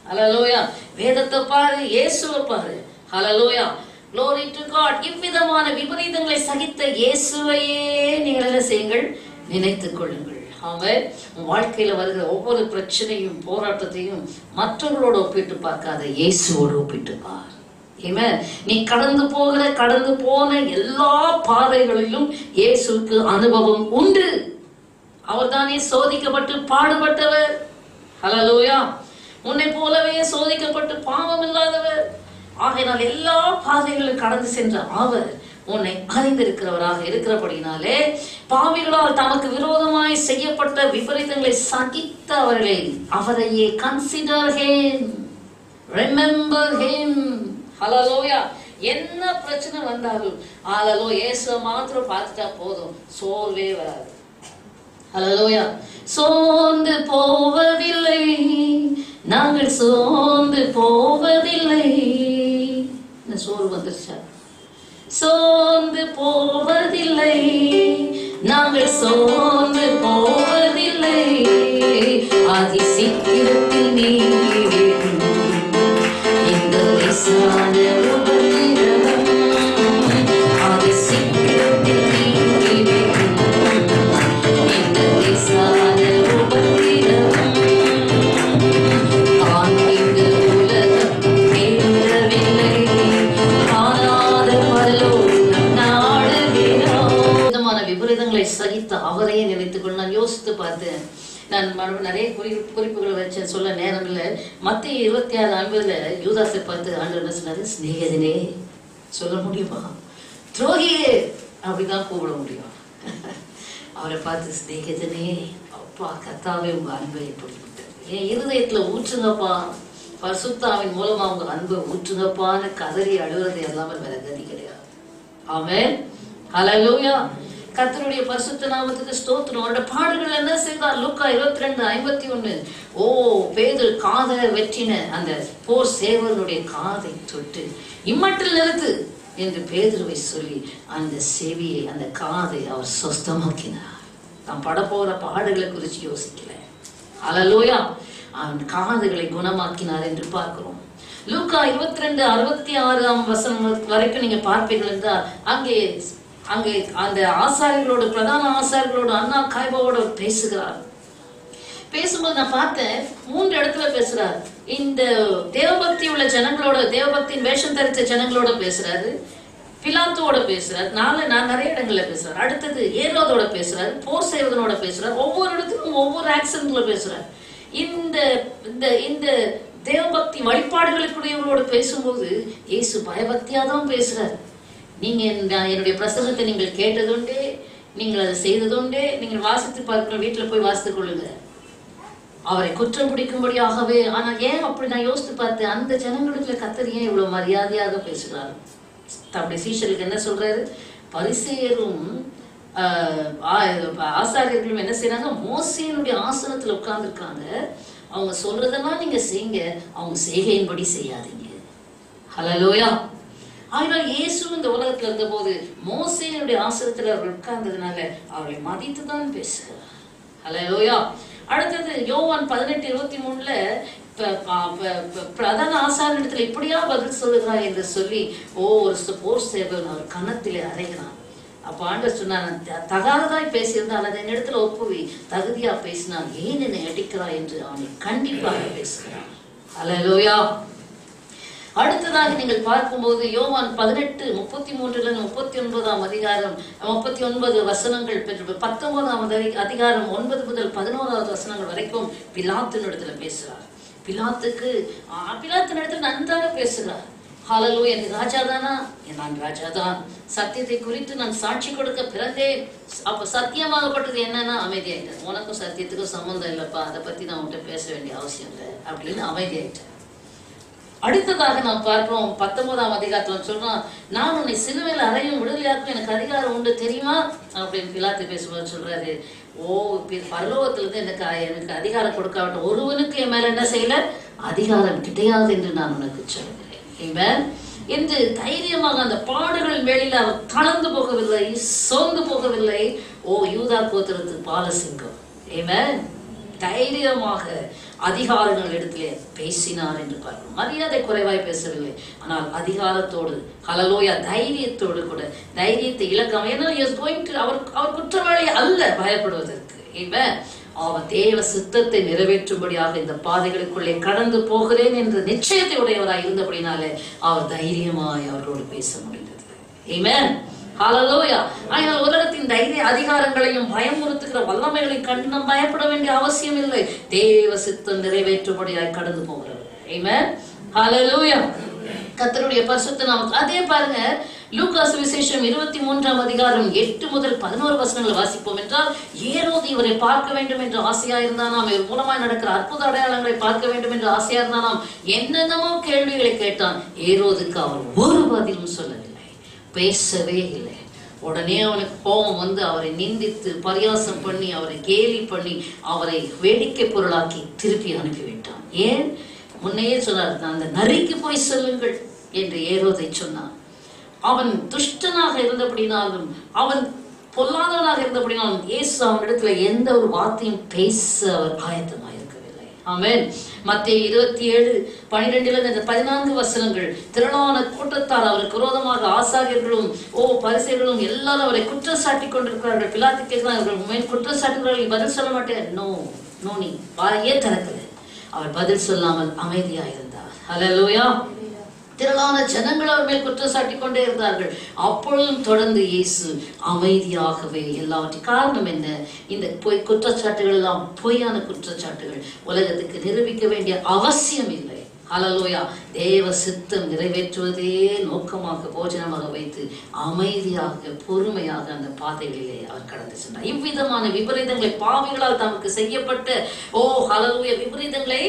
ஹல்லேலூயா. வேதத்தை பாரு, இயேசுவை பாரு. ஹல்லேலூயா, glory to God. இவ்விதமான விபரீதங்களை சகித்த இயேசுவையே நீங்கள் என்ன செய்யுங்கள், நினைத்துக் கொள்ளுங்கள். ஆமென். உன் வாழ்க்கையில வருகிற ஒவ்வொரு பிரச்சனையும் போராட்டத்தையும் மற்றவர்களோடு ஒப்பிட்டு பார்க்காத, இயேசுவோடு ஒப்பிட்டு பார். ஆமென். நீ கடந்து போன எல்லா பாதைகளிலும் இயேசுவுக்கு அனுபவம் உண்டு. அவர் தானே சோதிக்கப்பட்டு பாடுபட்டவர். ஹல்லேலூயா. உன்னை போலவே சோதிக்கப்பட்டு பாவம் இல்லாதவர். ஆகையினால் எல்லா பாதைகளும் கடந்து சென்ற அவர் உன்னை அறிந்திருக்கிறவராக இருக்கிறபடினாலே, பாவிகளால் தமக்கு விரோதமாய் செய்யப்பட்ட விபரீதங்களை சகித்த அவரையே கன்சிடர் ஹிம், ரிமெம்பர் ஹிம். ஹல்லேலூயா. என்ன பிரச்சனை வந்தாலும் ஹல்லேலூயா, இயேசுவை மாத்திரம் பார்த்துட்டா போதும், சோர்வே வராது. ஹல்லேலூயா. சோர்ந்து போவதில்லை, நாங்கள் சோர்ந்து போவதில்லை. சோர்வு வந்துருச்சா? சோர்ந்து போவதில்லை, நாங்கள் சோர்ந்து போவதில்லை. அதி சீக்கிரத்தில் நீங்கிவிடும் இந்த லேசான உபத்திரவம். அதி சீக்கிரத்தில் நீங்கிவிடும் இந்த லேசான உபத்திரவம். சகித்த அவரையே நினைத்துக்கொள்ள நான் யோசித்து பார்த்தேன். நான் நிறைய குறிப்புகளை வச்சேன், சொல்ல நேரம் இல்லை. மத்திய 26:50 யூதாசை பார்த்து ஆண்டவர் என்ன சொன்னாரு? சிநேகிதனே. சொல்ல முடியுமா? துரோகியே அப்படிதான் கூப்பிட முடியும். அவரை பார்த்து சிநேகிதனே, அப்பா கர்த்தாவே உங்க அன்பை ஏற்படுத்திவிட்டார், என் இருதயத்துல ஊற்றுங்கப்பா, பரிசுத்தாவின் மூலமா உங்க அன்பை ஊற்றுங்கப்பான்னு கதறி அழுவது எல்லாமே வேற கதி கிடையாது. ஆமென். ஹல்லேலூயா. கர்த்தருடைய பரிசுத்த நாமத்துக்கு ஸ்தோத்திரம். அவருடைய பாடுகள் என்ன செய்தார்? லூக்கா 22:51. ஓ, பேதுரு காதை வெற்றின அந்த போர் சேவகனுடைய காதை தொட்டு இம்மட்டில் நிறுத்து என்று பேதுருவை சொல்லி அந்த செவியை, அந்த காதை அவர் சொஸ்தமாக்கினார். நாம் படப்போற பாடுகளை குறித்து யோசிக்கல. ஹல்லேலூயா. அவன் காதுகளை குணமாக்கினார் என்று பார்க்கிறோம். லூக்கா 22:66 வரைக்கும் நீங்க பார்ப்பீர்கள் என்றால் அங்கே அந்த ஆசாரியர்களோடு, பிரதான ஆசாரியர்களோடு, அண்ணா காய்பாவோட பேசுகிறார். பேசும்போது நான் பார்த்தேன், 3 இடத்துல பேசுறார். இந்த தேவபக்தி உள்ள ஜனங்களோட, தேவபக்தியின் வேஷம் தரித்த ஜனங்களோட பேசுறாரு, பிலாத்தோட பேசுறாரு, நான் நிறைய இடங்கள்ல பேசுறாரு. அடுத்தது ஏரோதோட பேசுறாரு, போர் சேவகனோட பேசுறாரு. ஒவ்வொரு இடத்துக்கும் ஒவ்வொரு ஆக்சன்ட்ல பேசுறாரு. இந்த தேவபக்தி வழிபாடுகளுக்குரியவர்களோடு பேசும்போது இயேசு பயபக்தியா தான் பேசுறாரு. என்னுடைய பிரசங்கத்தை நீங்கள் கேட்டதுண்டே, நீங்கள் அதை செய்ததுண்டே, நீங்கள் வாசித்து பார்க்கிற வீட்டில் போய் வாசித்துக் கொள்ளுங்க. அவரை குற்றம் பிடிக்கும்படியாகவே. ஆனா ஏன் அப்படி நான் யோசித்து பார்த்தேன், அந்த ஜனங்களுக்கு கர்த்தர் ஏன் இவ்வளவு மரியாதையாக பேசுகிறார்? தம்முடைய சீஷருக்கு என்ன சொல்றாரு? பரிசேயரும் ஆசாரியர்களும் என்ன செய்யறாங்க? மோசேயினுடைய ஆசனத்துல உட்கார்ந்துருக்காங்க. அவங்க சொல்றதெல்லாம் நீங்க செய்யுங்க, அவங்க செய்கையின்படி செய்யாதீங்க. ஹல்லேலூயா. ஆனால் இயேசு இந்த உலகத்துல இருந்த போது மோசேயினுடைய ஆசனத்துல அவர் உட்கார்ந்ததுனால அவரை மதித்துதான் பேசுகிறார். ஹல்லேலூயா. அடுத்தது யோவான் 18:23 பிரதான ஆசாரியனிடத்துல இப்படியா பதில் சொல்லுகிறார் என்று சொல்லி ஒரு போர் சேவகன் அவர் கன்னத்திலே அறைகிறான். அப்ப ஆண்டவர் சொன்னார், தகாததாய் பேசியிருந்தால் அதை என்னிடத்துல ஒப்புவி, தகுதியா பேசினால் ஏன் என்னை அடிக்கிறாய் என்று அவனை கண்டிப்பாக பேசுகிறான். ஹல்லேலூயா. அடுத்ததாக நீங்கள் பார்க்கும்போது யோவான் 18:33-39 அதிகாரம் 39 வசனங்கள் 19 அதிகாரம் 9 முதல் 11 வசனங்கள் வரைக்கும் பிலாத்தினிடத்துல பேசுறார். பிலாத்தினிடத்துல நன்றாக பேசுகிறார். ஹல்லேலூயா. நீ ராஜாதானா? நான் ராஜாதான். சத்தியத்தை குறித்து நான் சாட்சி கொடுக்க பிறந்தேன். அப்ப சத்தியமாகப்பட்டது என்னன்னா அமைதியாயிட்டேன். உனக்கும் சத்தியத்துக்கும் சம்பந்தம் இல்லப்பா, அதை பத்தி நான் உன்கிட்ட பேச வேண்டிய அவசியம் இல்லை அப்படின்னு அமைதியாயிட்டேன். அடுத்ததாக நாம் பார்ப்போம் 19 அதிகாரத்துல சொல்றான், நான் உன்னை சிலுவையில் அறையும் விடுதலையாக்கும் எனக்கு அதிகாரம் உண்டு தெரியுமா அப்படின்னு பிலாத்து பேசுவார். சொல்றாரு, பரலோகத்திலிருந்து எனக்கு அதிகாரம் கொடுக்காவிட்ட ஒருவனுக்கு என் மேல என்ன செய்யல அதிகாரம் கிடையாது என்று நான் உனக்கு சொல்கிறேன் என்று தைரியமாக அந்த பாடுகள் மேலில் அவர் கலந்து போகவில்லை, சோர்ந்து போகவில்லை. யூதா கோத்திரத்து பாலசிங்கம் தைரியமாக அதிகாரங்கள் இடத்திலே பேசினார் என்று பார்க்கிறோம். மரியாதை குறைவாய் பேசவில்லை, ஆனால் அதிகாரத்தோடு ஹல்லேலூயா தைரியத்தோடு கூட தைரியத்தை இழக்காம. ஏன்னா அவர் குற்றவாளி அல்ல பயப்படுவதற்கு. அவர் தேவ சித்தத்தை நிறைவேற்றும்படியாக இந்த பாதைகளுக்குள்ளே கடந்து போகிறேன் என்ற நிச்சயத்தை உடையவராய் இருந்தபடினாலே அவர் தைரியமாய் அவரோடு பேச முடிந்தது. ஆமென். ஹல்லேலூயா. ஆனால் உலகத்தின் தைரிய அதிகாரங்களையும் பயமுறுத்துகிற வல்லமைகளையும் கண்டு நாம் பயப்பட வேண்டிய அவசியம் இல்லை. தேவ சித்தம் நிறைவேற்றும்படியாய் கடந்து போகிறவர். ஆமென். ஹல்லேலூயா. கர்த்தருடைய பரிசுத்த நாமம். அதே பாருங்க, லூக்கா சுவிசேஷம் 23 அதிகாரம் 8 முதல் 11 வசனங்களை வாசிப்போம் என்றால், ஏரோது இவரை பார்க்க வேண்டும் என்று ஆசையா இருந்தானாம். இவர் மூலமாய் நடக்கிற அற்புத அடையாளங்களை பார்க்க வேண்டும் என்று ஆசையா இருந்தானாம். என்னென்னமோ கேள்விகளை கேட்டான். ஏரோதுக்கு அவர் ஒரு பதிலும் சொல்லவில்லை, பேசவே இல்லை. உடனே அவனுக்கு கோபம் வந்து அவரை நிந்தித்து பரியாசம் பண்ணி அவரை கேலி பண்ணி அவரை வேடிக்கை பொருளாக்கி திருப்பி அனுப்பிவிட்டான். ஏன்? முன்னையே சொன்னார், அந்த நரிக்கு போய் சொல்லுங்கள் என்று ஏரோதை சொன்னான். அவன் துஷ்டனாக இருந்தபடினாலும் அவன் பொல்லாதவனாக இருந்தபடினாலும் இயேசு அவனிடத்துல எந்த ஒரு வார்த்தையும் பேச அவர் ஆயத்தமாக இருக்கவில்லை. ஆமென். மத்தேயு 27:12-14 வசனங்கள், திரளான கூட்டத்தார் அவருக்கு விரோதமாக ஆசாரியர்களும் பரிசேயர்களும் எல்லாரும் அவரை குற்றம் சாட்டி கொண்டிருக்கிறார்கள். பிலாத்து கேட்கிறார்கள், குற்றச்சாட்டுகள் பதில் சொல்ல மாட்டேன். நோ நீ வாயே திறக்கல. அவர் பதில் சொல்லாமல் அமைதியா இருந்தார். ஹல்லேலூயா. திரளான ஜனங்கள் அவர் மேல் குற்றம் சாட்டி கொண்டே இருந்தார்கள். அப்பொழுதும் தொடர்ந்து இயேசு அமைதியாகவே எல்லாவற்றையும். காரணம் என்ன? இந்த குற்றச்சாட்டுகள் எல்லாம் பொய்யான குற்றச்சாட்டுகள். உலகத்துக்கு நிரூபிக்க வேண்டிய அவசியம் இல்லை. ஹல்லேலூயா. தேவ சித்தம் நிறைவேற்றுவதே நோக்கமாக போஜனமாக வைத்து அமைதியாக பொறுமையாக அந்த பாதைகளிலே அவர் கடந்து சென்றார். இவ்விதமான விபரீதங்களை பாவிகளால் தமக்கு செய்யப்பட்ட ஹல்லேலூயா விபரீதங்களை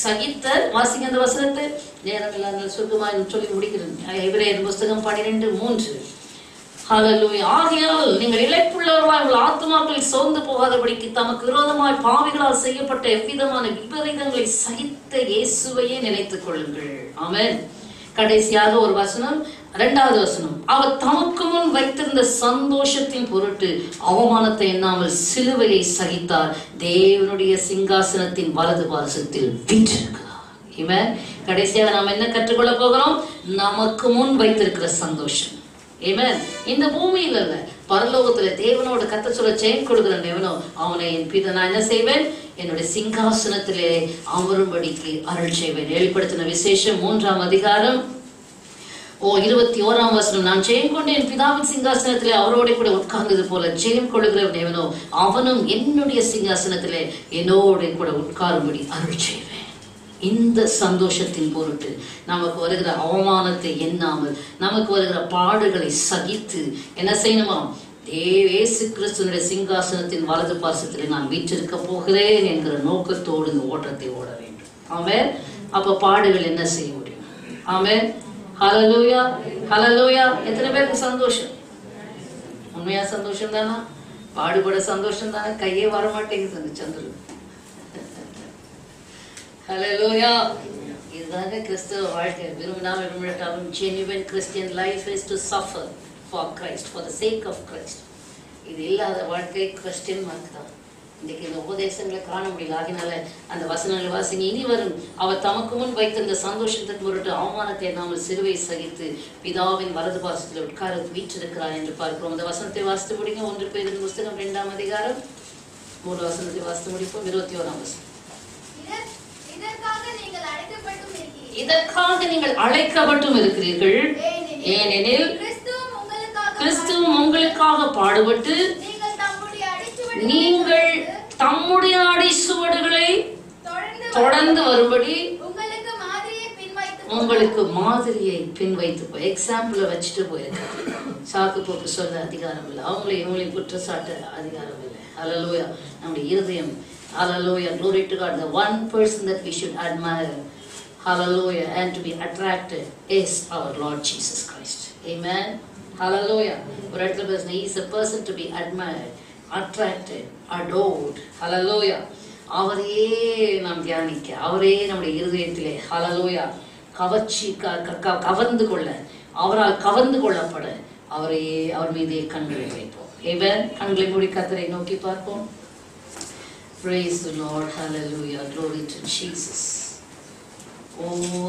சகித்த. வாசிங்க அந்த வசனத்தை. நேரம் இல்லாத சுருக்கமா சொல்லி முடிக்கிறேன். எபிரேயர் புஸ்தகம் 12:3. ஹல்லேலூயா. ஆகையால் நீங்கள் இளைப்புள்ளவர்களாய் உங்கள் ஆத்துமாக்களில் சோர்ந்து போகாதபடிக்கு தமக்கு விரோதமாய் பாவிகளால் செய்யப்பட்ட எவ்விதமான விபரீதங்களை சகித்த இயேசுவையே நினைத்துக் கொள்ளுங்கள். ஆமென். கடைசியாக ஒரு வசனம், 2வது வசனம், அவர் தமக்கு முன் வைத்திருந்த சந்தோஷத்தின் பொருட்டு அவமானத்தை எண்ணாமல் சிலுவையை சகித்தார், தேவனுடைய சிங்காசனத்தின் வலது பாரசத்தில் வீற்றிருக்கிறார். ஆமென். கடைசியாக நாம் என்ன கற்றுக்கொள்ள போகிறோம்? நமக்கு முன் வைத்திருக்கிற சந்தோஷம். ஆமென். இந்த பூமியில் அல்ல, பரலோகத்துல தேவனோட கர்த்தர் சொல்ல ஜெயம் கொடுக்கிற தேவனோ அவனை என் பிதா நான் என்ன செய்வேன்? என்னுடைய சிங்காசனத்திலே அமரும்படிக்கு அருள் செய்வேன். வெளிப்படுத்தின விசேஷம் 3 அதிகாரம் 21 வசனம், நான் ஜெயம் கொண்டு என் பிதாவின் சிங்காசனத்திலே அவரோட கூட உட்கார்ந்தது போல ஜெயம் கொள்ளுகிற தேவனோ அவனும் என்னுடைய சிங்காசனத்திலே என்னோட கூட உட்காரும்படி அருள் செய்வேன். இந்த சந்தோஷத்தின் பொருட்டு நமக்கு வருகிற அவமானத்தை எண்ணாமல், நமக்கு வருகிற பாடுகளை சகித்து என்ன செய்யணுமா? இயேசு கிறிஸ்துவினுடைய சிங்காசனத்தின் வலது பார்சத்திலே நான் வீற்றிருக்க போகிறேன் என்கிற நோக்கத்தோடு இந்த ஓட்டத்தை ஓட வேண்டும். ஆமென். அப்ப பாடுகள் என்ன செய்ய முடியும்? ஆமென். ஹல்லேலூயா, ஹல்லேலூயா. எத்தனை பேருக்கு சந்தோஷம்? உண்மையா சந்தோஷம் தானா? பாடுபட சந்தோஷம் தானே? கையே வர மாட்டேங்குது அந்த சந்திரன். ஹல்லேலூயா. இதுதாங்க கிறிஸ்தவ வாழ்க்கை. விரும்பினாலும் விரும்பினாலும் genuine Christian life is to suffer for Christ, for the sake of Christ. இது இல்லாத வாழ்க்கை கிறிஸ்டியன் வாழ்க்கை தான். இன்றைக்கு இந்த உபதேசங்களை காண முடியல. ஆகினால அந்த வசனங்களை வாசிங்க. இனி வரும் அவர் தமக்கு முன் வைத்த இந்த சந்தோஷத்தின் பொருட்டு அவமானத்தை நாமல் சிலுவை சகித்து பிதாவின் வலது பார்சத்தில் உட்கார வீற்றிருக்கிறார் என்று பார்க்கிறோம். அந்த வசனத்தை வாசித்து முடிங்க. 1 பேதுரு புஸ்தகம் 2ஆம் அதிகாரம் 3 வசனத்தை வாசித்து முடிப்போம். 21ஆம் வசனம். இதற்காக நீங்கள் அழைக்கப்பட்டும் இருக்கிறீர்கள், ஏனெனில் கிறிஸ்துவும் உங்களுக்காக பாடுபட்டு நீங்கள் தம்முடைய அடிச்சுவடுகளை தொடர்ந்து வரும்படி உங்களுக்கு மாதிரியை பின் வைத்து போய் எக்ஸாம்பிளை வச்சுட்டு போயிருக்காங்க. சாக்கு போக்கு சொல்ல அதிகாரம் இல்லை, இவங்களையும் குற்றச்சாட்ட அதிகாரம் இல்லை. ஹல்லேலூயா. நம்முடைய இருதயம், hallelujah, glory to God, the one person that we should admire, hallelujah, and to be attracted is our Lord Jesus Christ. Amen. Hallelujah. ஒரு இடத்துல பேசுனா, he is a person to be admired, attracted, adored. Hallelujah. அவரையே நாம் தியானிக்க, அவரே நம்முடைய இருதயத்திலே hallelujah கவர்ச்சி கவர்ந்து கொள்ள, அவரால் கவர்ந்து கொள்ளப்பட அவரையே, அவர் மீதே கண்களை வைப்போம். Amen. கண்களை மூடி கர்த்தரை நோக்கி பார்ப்போம். Praise the Lord. Hallelujah. Glory to Jesus.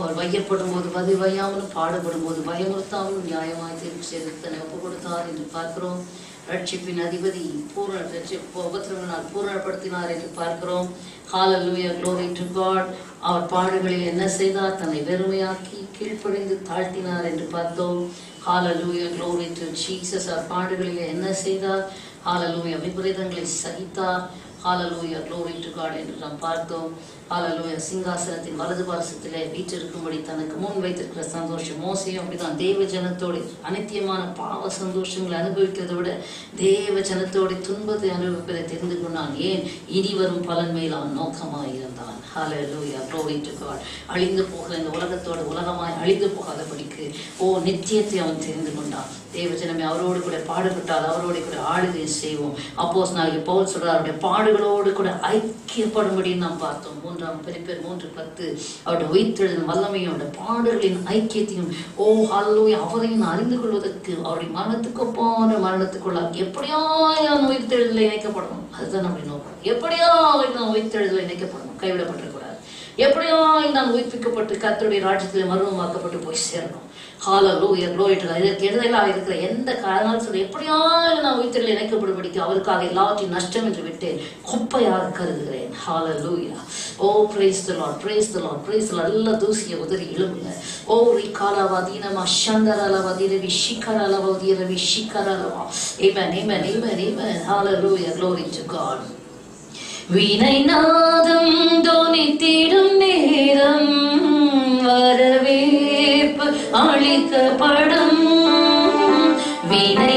அவர் வையப்படும் போது பதில் வையாமலும், பாடுபடும் போது பயமுறுத்தாமலும் நியாயமாய் தீர்ப்பு செய்து தன்னை ஒப்பு கொடுத்தார் என்று பார்க்கிறோம். ரட்சிப்பின் அதிபதி உபத்திரவினால் பூரணப்படுத்தினார் என்று பார்க்கிறோம். Hallelujah. Glory to God. அவர் பாடுகளில் என்ன செய்தார்? தன்னை வெறுமையாக்கி கீழ்ப்படிந்து தாழ்த்தினார் என்று பார்த்தோம். Hallelujah. Glory to Jesus. அவர் பாடுகளில் என்ன செய்தார்? Hallelujah. விபரீதங்களை சகித்தார். Hallelujah, glory to God என்று நாம் பார்த்தோம். Hallelujah. சிங்காசனத்தின் வலது பார்சத்திலே வீற்றிருக்கும்படி தனக்கு முன் வைத்திருக்கிற சந்தோஷம். மோசேயும் அப்படிதான் தேவ ஜனத்தோடு அநித்தியமான பாவ சந்தோஷங்களை அனுபவிக்கிறதை விட தேவ ஜனத்தோடு துன்பத்தை அனுபவிப்பதை தெரிந்து கொண்டான். ஏன்? இனி வரும் பலன் மேல் அவன் நோக்கமாய் இருந்தான். Hallelujah, glory to God. அழிந்து போகிற இந்த உலகத்தோடு உலகமாய் அழிந்து போகாதபடிக்கு நித்தியத்தை அவன் தெரிந்து கொண்டான். தேவ ஜனமே, அவரோடு கூட பாடுபட்டால் அவரோடு கூட ஆளுகை செய்வோம். அப்போஸ்தலனாகிய பவுல் சொல்றார், அவருடைய பாடுகளோடு கூட ஐக்கியப்படும்படி நாம் பார்த்தோம். 3 பெரிப்பேர் 3:10 அவருடைய உயிர்த்தெழுதலின் வல்லமையும் அவருடைய பாடுகளின் ஐக்கியத்தையும் ஹல்லேலூயா அவரையும் அறிந்து கொள்வதற்கு, அவருடைய மரணத்துக்கு போன மரணத்துக்குள்ள எப்படியா நான் உயிர்த்தெழுதலில் இணைக்கப்படணும். அதுதான் நம்முடைய நோக்கம். எப்படியா நான் உயிர்த்தெழுதலில் இணைக்கப்படணும், கைவிடப்பட்டிருக்கூடாது. எப்படியா நான் உயிர்ப்பிக்கப்பட்டு கர்த்தருடைய ராஜ்யத்தில் மர்மமாக்கப்பட்டு போய் சேரணும். Hallelujah, glory to God. இதற்கு எதிரெல்லாம் இருக்கிற எந்த காரணம் சொல்லி எப்படியா நான் உயிர்த்தெழுதலில் இணைக்கப்படும்படிக்கு அவருக்காக எல்லாவற்றையும் நஷ்டம் என்று விட்டு குப்பையாக கருதுகிறேன். Hallelujah. Praise the Lord, praise the Lord, praise the Lord. எல்லா தூசியை உதறி எழும்புங்க. ரிகாலவாதீனமா சந்தரலவதிரவி ஷிகரலவதிரவி ஷிகரலவா. Amen, amen, amen, amen. Hallelujah, glory to God. வீணை நாதம் தோனித்திடும் நேரம் வரவேற்பு அளிக்கப்படும். வீணை